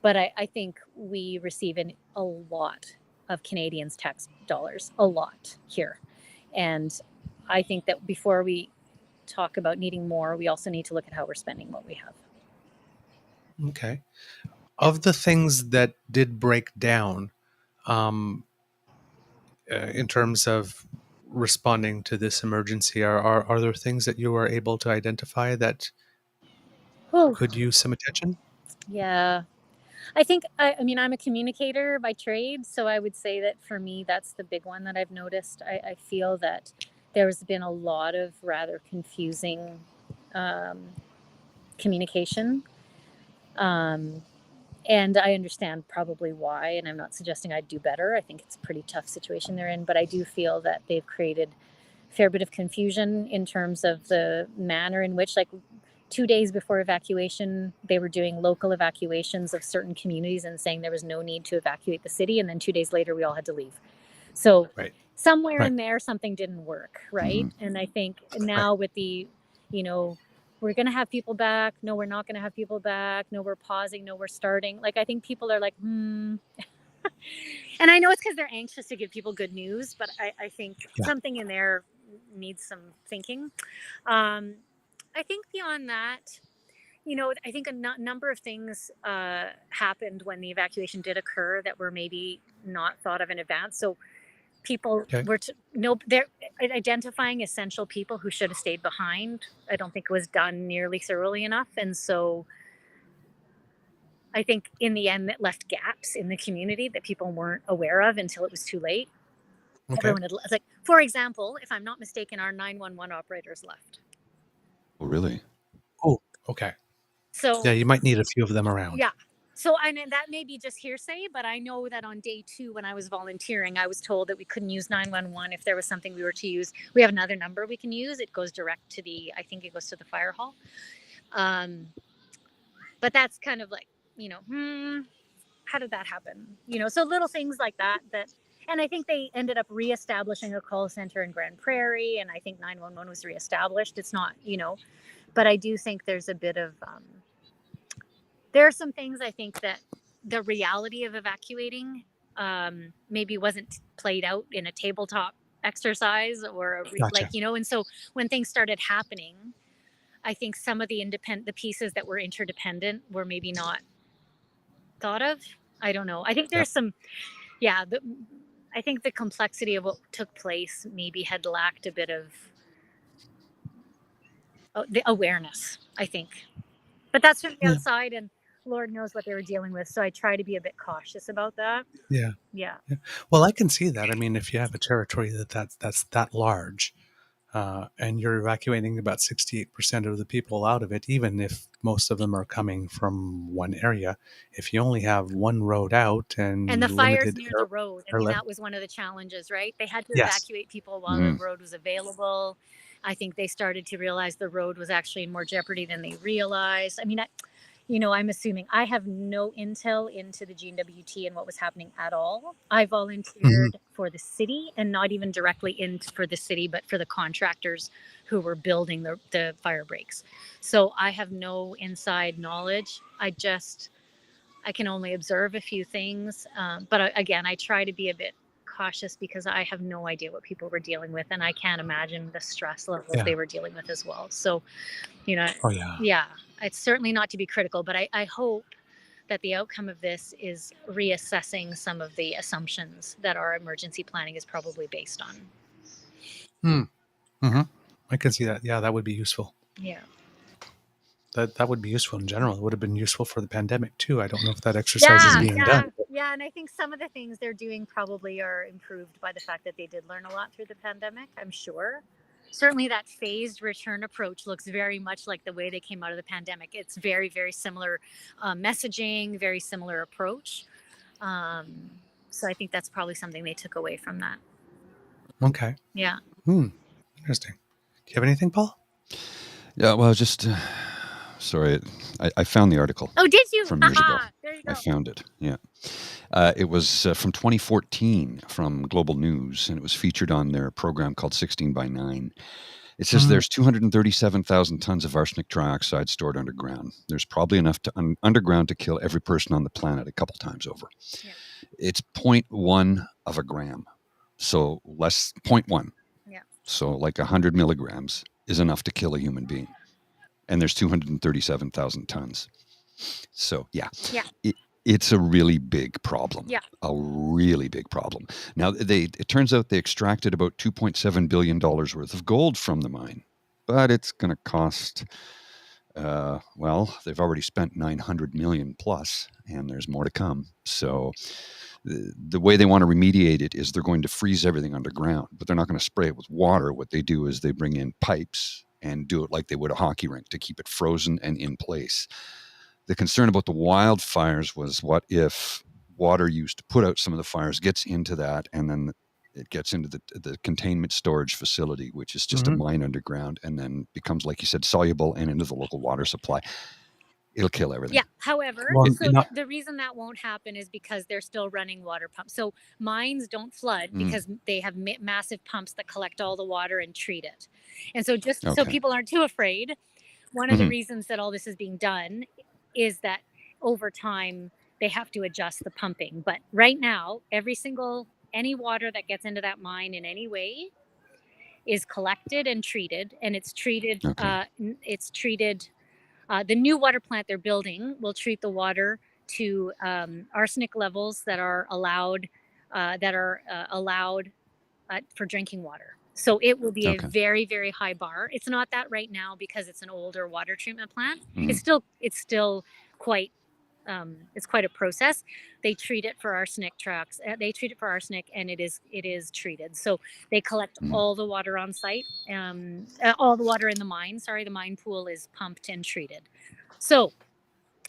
But I think we receive a lot of Canadians' tax dollars, a lot here. And I think that before we talk about needing more, we also need to look at how we're spending what we have. Okay. Of the things that did break down in terms of responding to this emergency, are there things that you were able to identify that could use some attention? Yeah. I think, I mean, I'm a communicator by trade, so I would say that for me, that's the big one that I've noticed. I feel that there's been a lot of rather confusing communication. And I understand probably why, and I'm not suggesting I'd do better. I think it's a pretty tough situation they're in, but I do feel that they've created a fair bit of confusion in terms of the manner in which, like, 2 days before evacuation, they were doing local evacuations of certain communities and saying there was no need to evacuate the city. And then 2 days later, we all had to leave. So somewhere in there, something didn't work, right? And I think now with the, we're going to have people back. No, we're not going to have people back. No, we're pausing. No, we're starting. Like, I think people are like, And I know it's because they're anxious to give people good news, but I think something in there needs some thinking. I think beyond that, I think a number of things happened when the evacuation did occur that were maybe not thought of in advance. So people were they're identifying essential people who should have stayed behind. I don't think it was done nearly thoroughly enough. And so I think in the end, it left gaps in the community that people weren't aware of until it was too late. Everyone had, like, for example, if I'm not mistaken, our 911 operators left. Oh, really? Oh, okay. So yeah, you might need a few of them around. Yeah. So, and that may be just hearsay, but I know that on day 2, when I was volunteering, I was told that we couldn't use 911 if there was something we were to use. We have another number we can use. It goes direct to I think it goes to the fire hall. But that's kind of like, how did that happen? So little things like that, and I think they ended up reestablishing a call center in Grand Prairie, and I think 911 was reestablished. It's not, but I do think there's a bit of, there are some things I think that the reality of evacuating maybe wasn't played out in a tabletop exercise or and so when things started happening, I think some of the pieces that were interdependent were maybe not thought of. I don't know. I think there's some, I think the complexity of what took place maybe had lacked a bit of the awareness, I think. But that's from the outside, and Lord knows what they were dealing with. So I try to be a bit cautious about that. Yeah. Well, I can see that. I mean, if you have a territory that's that large, and you're evacuating about 68% of the people out of it, even if most of them are coming from one area, if you only have one road out and the fire's near the road, I mean, that was one of the challenges, right? They had to evacuate people while the road was available. I think they started to realize the road was actually in more jeopardy than they realized. I mean, I'm assuming I have no intel into the GNWT and what was happening at all. I volunteered for the city, and not even directly for the city, but for the contractors who were building the fire breaks. So I have no inside knowledge. I can only observe a few things. But again, I try to be a bit cautious because I have no idea what people were dealing with, and I can't imagine the stress levels they were dealing with as well. So, it's certainly not to be critical, but I hope that the outcome of this is reassessing some of the assumptions that our emergency planning is probably based on. I can see that. Yeah, that would be useful. Yeah. That would be useful in general. It would have been useful for the pandemic too. I don't know if that exercise is being done. Yeah, and I think some of the things they're doing probably are improved by the fact that they did learn a lot through the pandemic, I'm sure. Certainly that phased return approach looks very much like the way they came out of the pandemic. It's very, very similar messaging, very similar approach. So I think that's probably something they took away from that. Okay. Yeah. Interesting. Do you have anything, Paul? Yeah, well, just sorry, I found the article. Oh, did you? From years ago. There you go. I found it. Yeah, it was from 2014 from Global News, and it was featured on their program called 16 by 9. It says there's 237,000 tons of arsenic trioxide stored underground. There's probably enough to underground to kill every person on the planet a couple times over. Yeah. It's 0.1 of a gram, so less 0.1. Yeah. So like 100 milligrams is enough to kill a human being, and there's 237,000 tons. So yeah. It's a really big problem. Yeah. A really big problem. Now, it turns out they extracted about $2.7 billion worth of gold from the mine, but it's going to cost, well, they've already spent $900 million plus, and there's more to come. So the way they want to remediate it is they're going to freeze everything underground, but they're not going to spray it with water. What they do is they bring in pipes and do it like they would a hockey rink to keep it frozen and in place. The concern about the wildfires was what if water used to put out some of the fires gets into that, and then it gets into the containment storage facility, which is just a mine underground, and then becomes, like you said, soluble and into the local water supply. It'll kill everything. Yeah. However, the reason that won't happen is because they're still running water pumps. So mines don't flood because they have massive pumps that collect all the water and treat it. And so so people aren't too afraid, one of the reasons that all this is being done is that over time they have to adjust the pumping. But right now, any water that gets into that mine in any way is collected and treated, and it's treated. The new water plant they're building will treat the water to arsenic levels that are allowed for drinking water. So it will be a very, very high bar. It's not that right now because it's an older water treatment plant. It's still quite it's quite a process. They treat it for arsenic trucks. They treat it for arsenic, and it is treated. So they collect all the water on site, all the water in the mine. Sorry, the mine pool is pumped and treated. So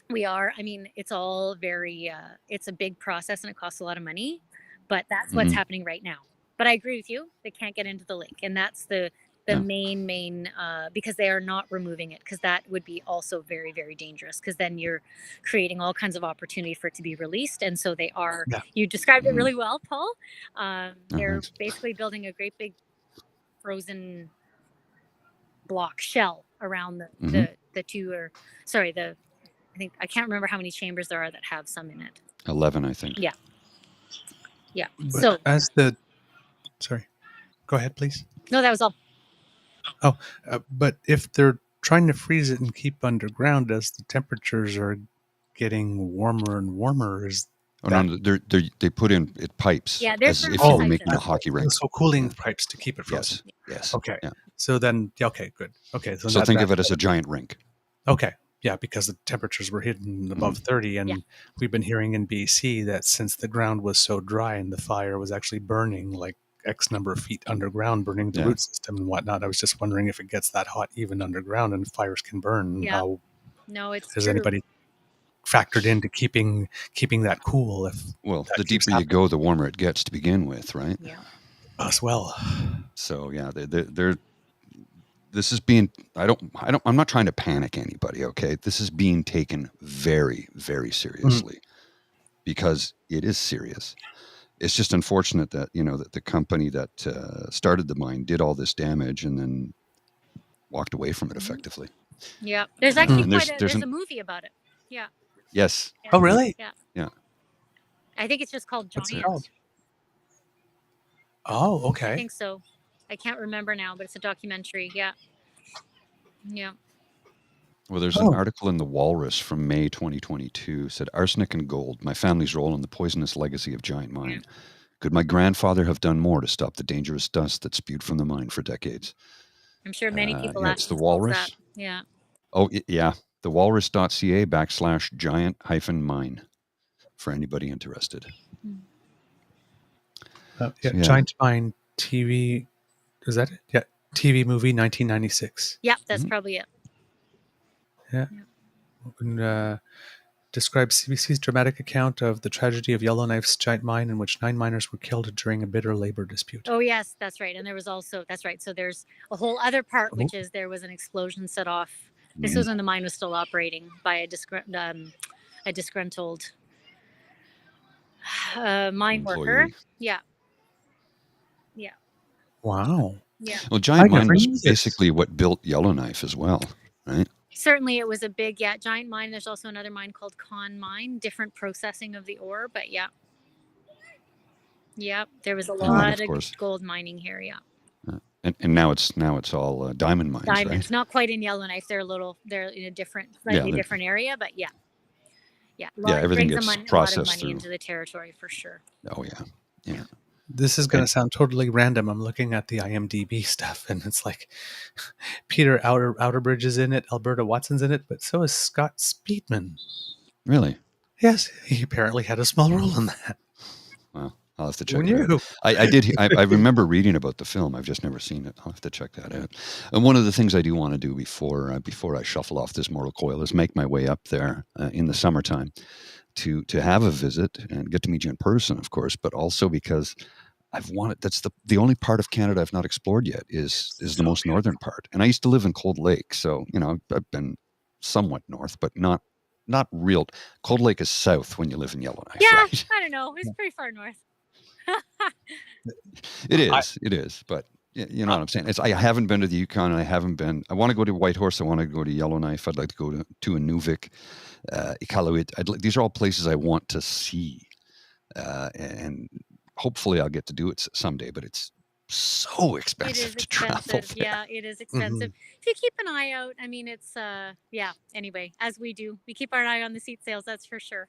it's all very. It's a big process, and it costs a lot of money. But that's what's happening right now. But I agree with you. They can't get into the lake, and that's the main because they are not removing it, because that would be also very, very dangerous, because then you're creating all kinds of opportunity for it to be released. And so they are. You described it really well, Paul. They're basically building a great big frozen block shell around the two, or sorry, I can't remember how many chambers there are that have some in it. 11, I think. Yeah. But sorry, go ahead, please. No, that was all. Oh, but if they're trying to freeze it and keep underground as the temperatures are getting warmer and warmer, no, they put in pipes. Yeah, as if you were making a hockey rink. So cooling pipes to keep it frozen. Yes. Okay. Yeah. So then, good. Okay. So think of it as a giant rink. Okay. Yeah, because the temperatures were hitting above 30, and we've been hearing in BC that since the ground was so dry and the fire was actually burning like X number of feet underground, burning the root system and whatnot. I was just wondering if it gets that hot even underground and fires can burn. Yeah. Has anybody factored into keeping that cool? The deeper you go, the warmer it gets to begin with, right? Yeah. As well. So yeah, they're this is being. I'm not trying to panic anybody. Okay, this is being taken very, very seriously because it is serious. It's just unfortunate that that the company that started the mine did all this damage and then walked away from it effectively. Yeah, there's actually there's a movie about it. Yeah. Yes. Yeah. Oh, really? Yeah. Yeah. I think it's just called Giant. What's it called? Oh, okay. I think so. I can't remember now, but it's a documentary. Yeah. Yeah. Well, there's an article in The Walrus from May 2022 said, "Arsenic and gold, my family's role in the poisonous legacy of Giant Mine. Could my grandfather have done more to stop the dangerous dust that spewed from the mine for decades?" I'm sure many people it's The Walrus. That. Yeah. Oh, yeah. TheWalrus.ca /giant-mine. for anybody interested. Yeah, So, yeah. Giant Mine TV. Is that it? Yeah, TV movie 1996. Yep, that's probably it. Yeah. And, describes CBC's dramatic account of the tragedy of Yellowknife's giant mine, in which 9 miners were killed during a bitter labor dispute. Oh yes, that's right. And there was also, that's right. So there's a whole other part, which is there was an explosion set off. This was when the mine was still operating by a disgruntled mine worker. Employee. Yeah. Wow. Yeah. Well, Giant I never Mine was knew this. basically what built Yellowknife as well, right? Certainly it was a big, giant mine. There's also another mine called Con Mine, different processing of the ore, but yeah. Yep, there was a lot of gold mining here, yeah. And now it's all diamond mines, Diamonds, right? not quite in Yellowknife. They're in a slightly different area, but yeah. Yeah, everything brings gets a lot processed of money through. into the territory for sure. Oh, yeah. This is going to sound totally random. I'm looking at the IMDb stuff, and it's like Peter Outerbridge is in it, Alberta Watson's in it, but so is Scott Speedman. Really? Yes, he apparently had a small role in that. Well, I'll have to check Who it out. knew? I remember reading about the film. I've just never seen it. I'll have to check that out. And one of the things I do want to do before I shuffle off this mortal coil is make my way up there in the summertime to have a visit and get to meet you in person, of course, but also because that's the only part of Canada I've not explored yet is the most northern part. And I used to live in Cold Lake, so I've been somewhat north, but not real. Cold Lake is south when you live in Yellowknife. Yeah, right? I don't know. It's pretty far north. It is, but you know what I'm saying. I haven't been to the Yukon, and I want to go to Whitehorse. I want to go to Yellowknife. I'd like to go to Inuvik, Iqaluit. These are all places I want to see, and hopefully I'll get to do it someday. But it's so expensive to travel there. Yeah, it is expensive. If you keep an eye out, I mean, it's anyway, as we do, we keep our eye on the seat sales. That's for sure.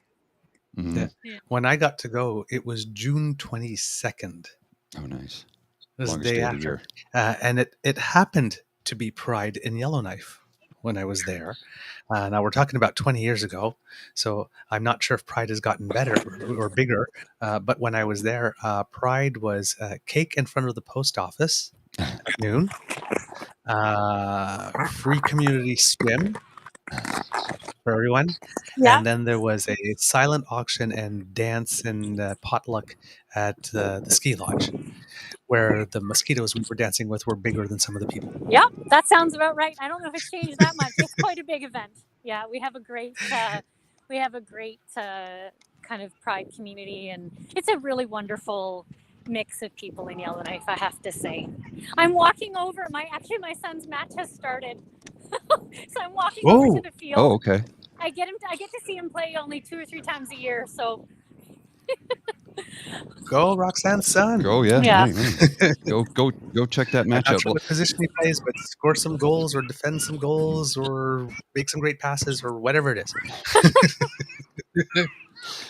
Mm-hmm. Yeah. When I got to go, it was June 22nd. Oh, nice. It was the day after. And it happened to be Pride in Yellowknife when I was there. Now, we're talking about 20 years ago, so I'm not sure if Pride has gotten better or bigger. But when I was there, Pride was cake in front of the post office at noon, free community swim for everyone. Yeah. And then there was a silent auction and dance and potluck at the ski lodge, where the mosquitoes we were dancing with were bigger than some of the people. Yep, that sounds about right. I don't know if it's changed that much. It's quite a big event. Yeah, we have a great kind of Pride community, and it's a really wonderful mix of people in Yellowknife, I have to say. I'm walking over. My son's match has started. So I'm walking over to the field. Oh, okay. I get to see him play only 2 or 3 times a year, so Go, Roxanne's son. Go, yeah. Go check that match out. I'm not sure what position he plays, but score some goals or defend some goals or make some great passes or whatever it is.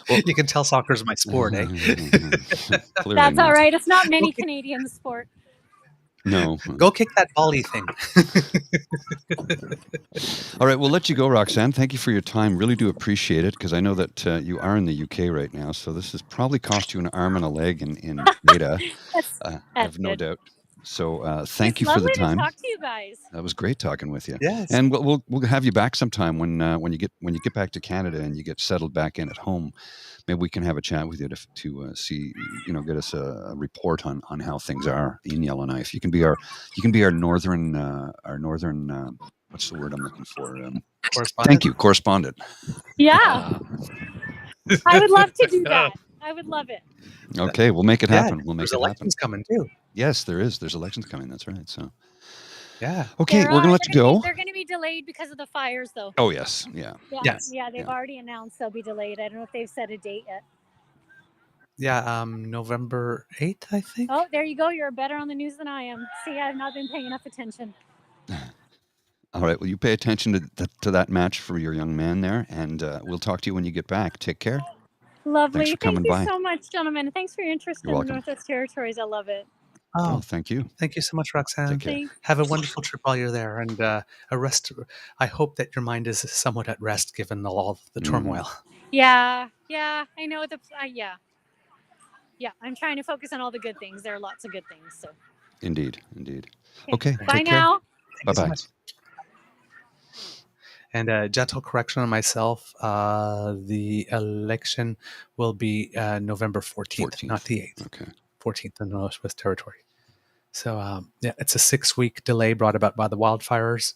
Well, you can tell soccer's my sport, eh? That's all right. It's not many Canadian sport. No. Go kick that volley thing. All right, we'll let you go, Roxanne. Thank you for your time. Really do appreciate it, because I know that you are in the UK right now, so this has probably cost you an arm and a leg in data. I have no doubt. So thank you for the time. Lovely to talk to you guys. That was great talking with you. Yes. And we'll have you back sometime when you get back to Canada and you get settled back in at home. Maybe we can have a chat with you to see, get us a report on how things are in Yellowknife. You can be our northern what's the word I'm looking for? Correspondent. Thank you, correspondent. Yeah, I would love to do that. I would love it. Okay, we'll make it happen. We'll make there's it happen. elections coming too. Yes, there is. There's elections coming. That's right. So. Yeah. Okay, we're gonna let you go. They're gonna be delayed because of the fires, though. Oh yes, yeah. Yes. Yeah, they've already announced they'll be delayed. I don't know if they've set a date yet. Yeah, November 8th, I think. Oh, there you go. You're better on the news than I am. See, I've not been paying enough attention. All right. Well, you pay attention to that match for your young man there, and we'll talk to you when you get back. Take care. Lovely. Thanks for coming Thank you by. so much, gentlemen. Thanks for your interest You're in welcome. the Northwest Territories. I love it. Oh, thank you. Thank you so much, Roxanne. Take care. Thanks. Have a wonderful trip while you're there, and a rest. I hope that your mind is somewhat at rest given all the turmoil. Yeah, Yeah, I know yeah. I'm trying to focus on all the good things. There are lots of good things. So Indeed. Okay, bye take care. now. Thank you so Bye-bye. much. And a gentle correction on myself. The election will be November 14th, not the 8th. Okay. 14th in the Northwest Territory. So, it's a 6-week delay brought about by the wildfires,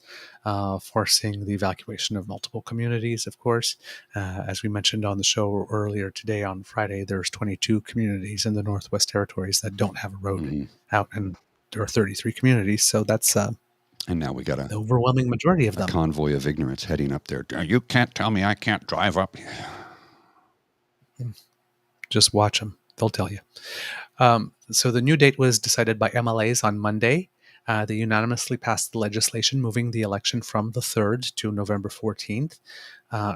forcing the evacuation of multiple communities, of course. As we mentioned on the show earlier today on Friday, there's 22 communities in the Northwest Territories that don't have a road out, and there are 33 communities. So that's And now we got the overwhelming majority of a them. convoy of ignorance heading up there. You can't tell me I can't drive up. Just watch them. They'll tell you. So the new date was decided by MLAs on Monday. They unanimously passed the legislation moving the election from the 3rd to November 14th.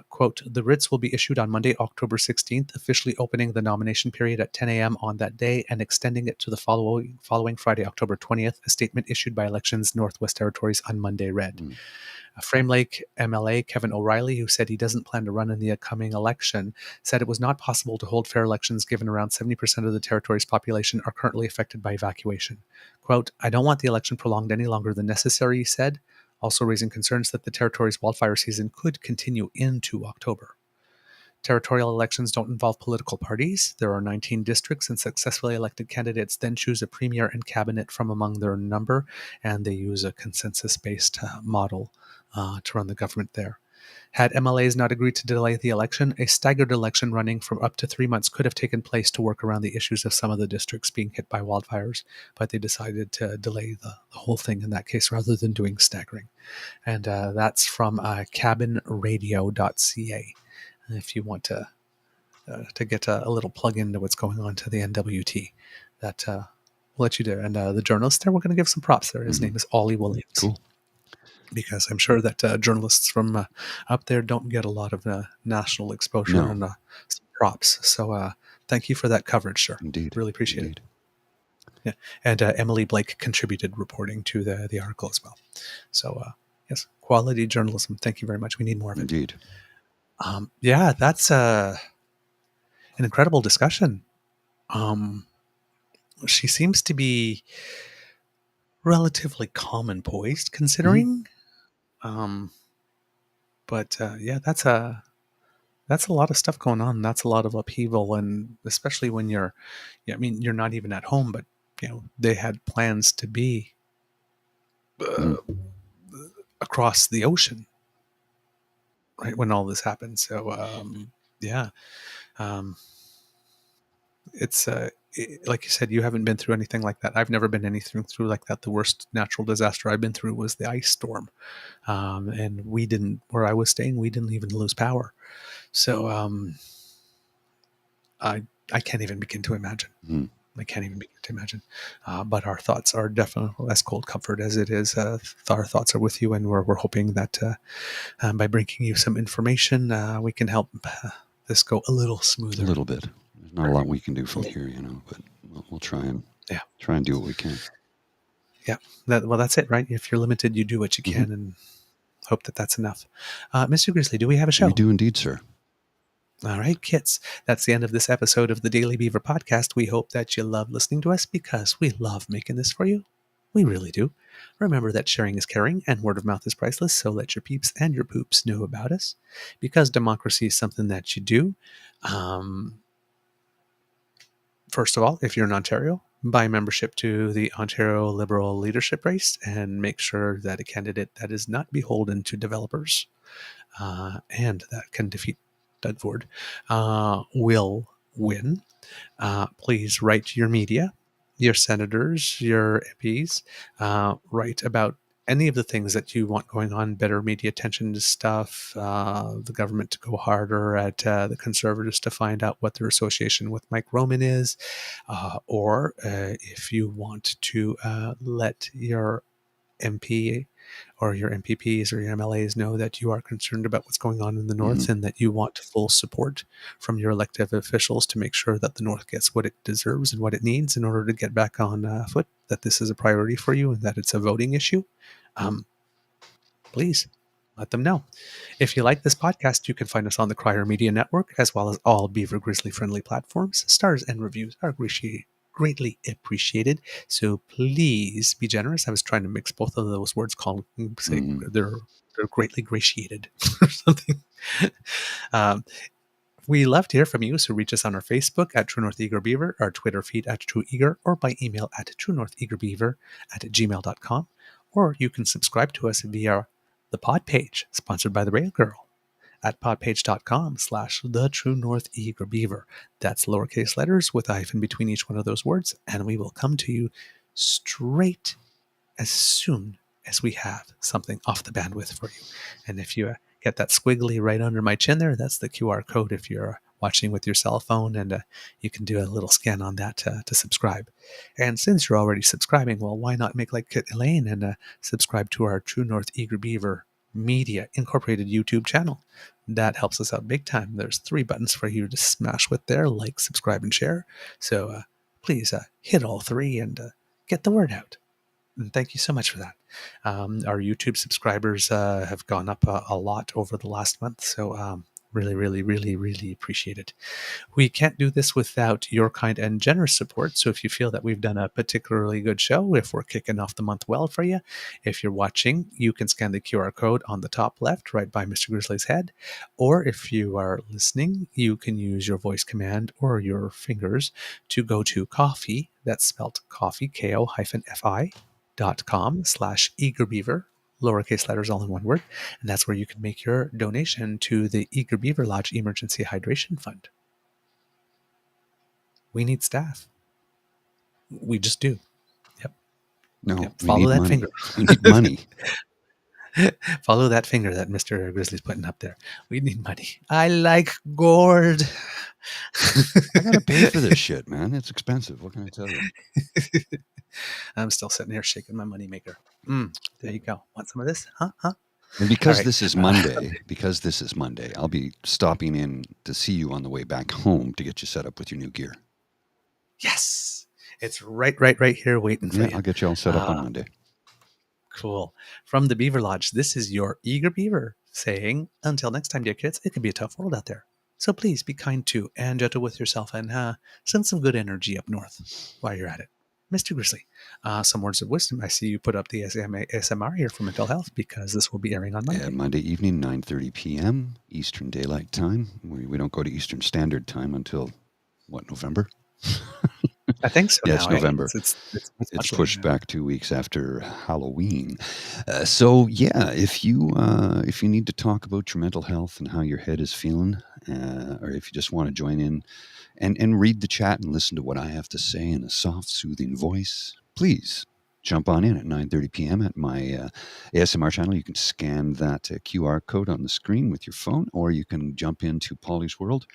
Quote, the writs will be issued on Monday, October 16th, officially opening the nomination period at 10 a.m. on that day and extending it to the following Friday, October 20th. A statement issued by Elections Northwest Territories on Monday read. Frame Lake MLA Kevin O'Reilly, who said he doesn't plan to run in the upcoming election, said it was not possible to hold fair elections given around 70% of the territory's population are currently affected by evacuation. Quote, I don't want the election prolonged any longer than necessary, he said, also raising concerns that the territory's wildfire season could continue into October. Territorial elections don't involve political parties. There are 19 districts, and successfully elected candidates then choose a premier and cabinet from among their number, and they use a consensus-based model to run the government there. Had MLAs not agreed to delay the election, a staggered election running for up to 3 months could have taken place to work around the issues of some of the districts being hit by wildfires, but they decided to delay the whole thing in that case rather than doing staggering. And that's from cabinradio.ca. If you want to get a little plug into what's going on to the NWT, that we'll let you do. And the journalist there, we're going to give some props there. His name is Ollie Williams. Cool. Because I'm sure that journalists from up there don't get a lot of national exposure and some props. So thank you for that coverage, sir. Indeed. Really appreciate it. Yeah. And Emily Blake contributed reporting to the article as well. So yes, quality journalism. Thank you very much. We need more of it. Indeed. Yeah, that's an incredible discussion. She seems to be relatively calm and poised, considering. But yeah, that's a lot of stuff going on. That's a lot of upheaval, and especially when you're not even at home, but they had plans to be across the ocean, right, when all this happened. So yeah, it's like you said, you haven't been through anything like that. I've never been anything through like that. The worst natural disaster I've been through was the ice storm, and where I was staying, we didn't even lose power. So I can't even begin to imagine. I can't even begin to imagine. But our thoughts are definitely as cold comfort as it is. Our thoughts are with you, and we're hoping that by bringing you some information, we can help this go a little smoother. A little bit. There's not a lot we can do from here, but we'll try and do what we can. Yeah. That's it, right? If you're limited, you do what you can, and hope that that's enough. Mr. Grizzly, do we have a show? We do indeed, sir. All right, kids. That's the end of this episode of the Daily Beaver podcast. We hope that you love listening to us because we love making this for you. We really do. Remember that sharing is caring and word of mouth is priceless, so let your peeps and your poops know about us. Because democracy is something that you do. First of all, if you're in Ontario, buy membership to the Ontario Liberal leadership race and make sure that a candidate that is not beholden to developers and that can defeat Doug Ford will win. Please write to your media, your senators, your MPs, write about any of the things that you want going on, better media attention to stuff, the government to go harder at the Conservatives to find out what their association with Mike Roman is, or if you want to let your MP or your MPPs or your MLAs know that you are concerned about what's going on in the North and that you want full support from your elected officials to make sure that the North gets what it deserves and what it needs in order to get back on foot, that this is a priority for you and that it's a voting issue. Please let them know. If you like this podcast, you can find us on the Crier Media Network, as well as all Beaver Grizzly friendly platforms. Stars and reviews are greatly appreciated. So please be generous. I was trying to mix both of those words, say they're greatly gratiated or something. We love to hear from you, so reach us on our Facebook at True North Eager Beaver, our Twitter feed at True Eager, or by email at truenortheagerbeaver@gmail.com. Or you can subscribe to us via the pod page, sponsored by the Rail Girl, at podpage.com/the True North Eager Beaver. That's lowercase letters with a hyphen between each one of those words, and we will come to you straight as soon as we have something off the bandwidth for you. And if you get that squiggly right under my chin there, that's the QR code if you're watching with your cell phone, and you can do a little scan on that to subscribe. And since you're already subscribing, well, why not make like Elaine and subscribe to our True North Eager Beaver Media Incorporated YouTube channel? That helps us out big time. There's 3 buttons for you to smash with there: like, subscribe, and share. So please hit all 3 and get the word out. And thank you so much for that. Our YouTube subscribers have gone up a lot over the last month, so really, really, really, really appreciate it. We can't do this without your kind and generous support, so if you feel that we've done a particularly good show, if we're kicking off the month well for you, if you're watching, you can scan the QR code on the top left right by Mr. Grizzly's head, or if you are listening, you can use your voice command or your fingers to go to Ko-fi, that's spelled coffee, ko-fi.com/eagerbeaver, lowercase letters all in one word, and that's where you can make your donation to the Eager Beaver Lodge Emergency Hydration Fund. We need staff. We just do. Yep. No, Yep. we Follow need that money. finger. We need money. Follow that finger that Mr. Grizzly's putting up there. We need money. I like gold. I gotta pay for this shit, man. It's expensive. What can I tell you? I'm still sitting here shaking my money maker. There you go. Want some of this? Huh? And because All right. this is Monday, I'll be stopping in to see you on the way back home to get you set up with your new gear. Yes. It's right here waiting for you. I'll get you all set up on Monday. Cool. From the Beaver Lodge, this is your Eager Beaver saying, until next time, dear kids, it can be a tough world out there. So please be kind to and gentle with yourself, and send some good energy up north while you're at it. Mr. Grizzly, some words of wisdom. I see you put up the ASMR here for mental health, because this will be airing on Monday. Monday evening, 9:30 p.m. Eastern Daylight Time. We don't go to Eastern Standard Time until, November? I think so. Yeah, now, it's November. It's pushed back 2 weeks after Halloween. If you need to talk about your mental health and how your head is feeling, or if you just want to join in and read the chat and listen to what I have to say in a soft, soothing voice, please jump on in at 9:30 p.m. at my ASMR channel. You can scan that QR code on the screen with your phone, or you can jump into Polly's World.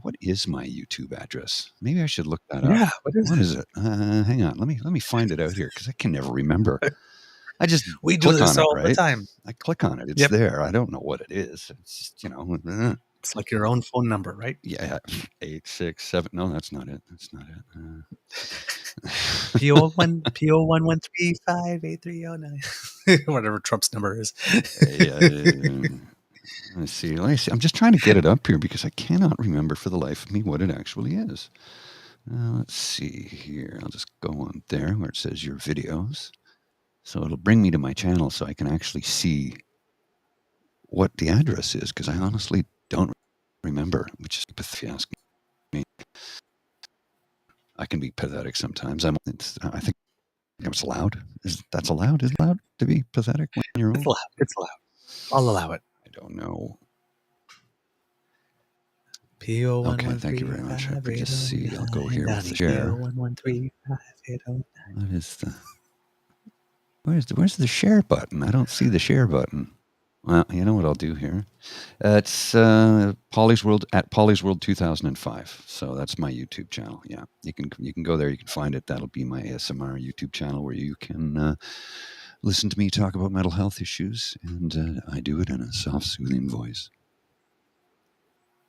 What is my YouTube address? Maybe I should look that up. Yeah, what is it? Hang on, let me find it out here, because I can never remember. I just we do this all the time. I click on it. It's there. I don't know what it is. It's just, it's like your own phone number, right? Yeah, 867. No, that's not it. That's not it. PO11358309. Whatever Trump's number is. Let's see. I'm just trying to get it up here because I cannot remember for the life of me what it actually is. Let's see here. I'll just go on there where it says your videos. So it'll bring me to my channel so I can actually see what the address is, because I honestly don't remember, which is if you ask me. I can be pathetic sometimes. I think it's allowed. That's allowed? Is it allowed to be pathetic when you're old? It's allowed. I'll allow it. I don't know. PO1135809. Okay, thank you very much. I could just see. I'll go here with the share. What is the? Where's the share button? I don't see the share button. Well, you know what I'll do here? It's Polly's World at Polly's World 2005. So that's my YouTube channel. Yeah, you can go there. You can find it. That'll be my ASMR YouTube channel where you can listen to me talk about mental health issues, and I do it in a soft, soothing voice.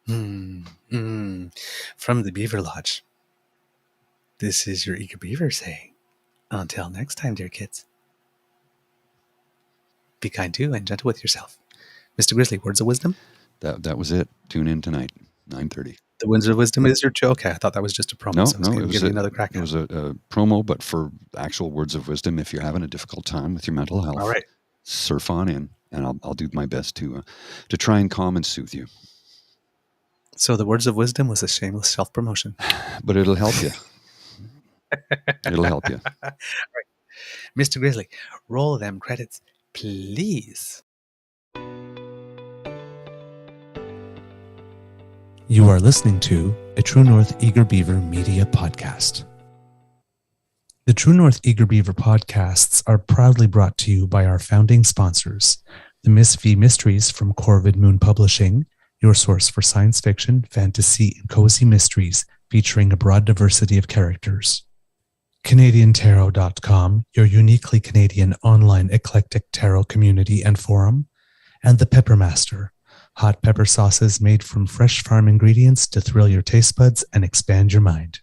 From the Beaver Lodge, this is your Eager Beaver saying, until next time, dear kids, be kind to and gentle with yourself. Mr. Grizzly, words of wisdom? That was it. Tune in tonight, 9:30. The words of wisdom is your show? Okay, I thought that was just a promo. No, so I was no, going to give you another crack it at was a promo, but for actual words of wisdom, if you're having a difficult time with your mental health, All right. surf on in, and I'll do my best to try and calm and soothe you. So the words of wisdom was a shameless self-promotion. But it'll help you. It'll help you. All right. Mr. Grizzly, roll them credits, please. You are listening to a True North Eager Beaver Media Podcast. The True North Eager Beaver podcasts are proudly brought to you by our founding sponsors, the Miss V Mysteries from Corvid Moon Publishing, your source for science fiction, fantasy, and cozy mysteries featuring a broad diversity of characters. CanadianTarot.com, your uniquely Canadian online eclectic tarot community and forum, and The Peppermaster, hot pepper sauces made from fresh farm ingredients to thrill your taste buds and expand your mind.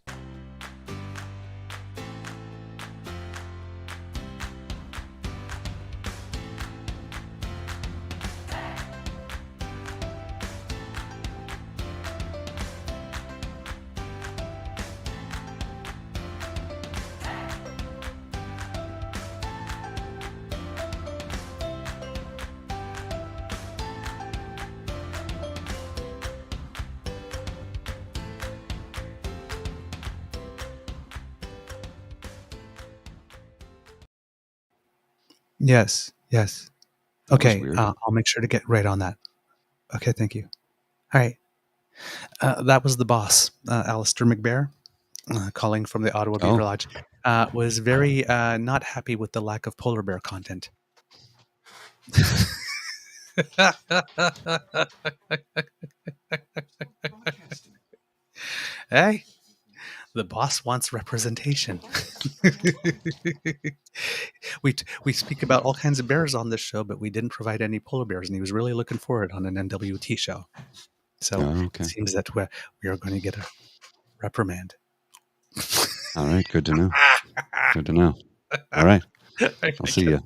Yes. Okay, I'll make sure to get right on that. Okay, thank you. All right. That was the boss, Alistair McBear, calling from the Ottawa Beaver Lodge. Was very not happy with the lack of polar bear content. Hey, the boss wants representation. We speak about all kinds of bears on this show, but we didn't provide any polar bears, and he was really looking for it on an NWT show. So It seems that we are going to get a reprimand. All right, good to know. Good to know. All right, I'll see you.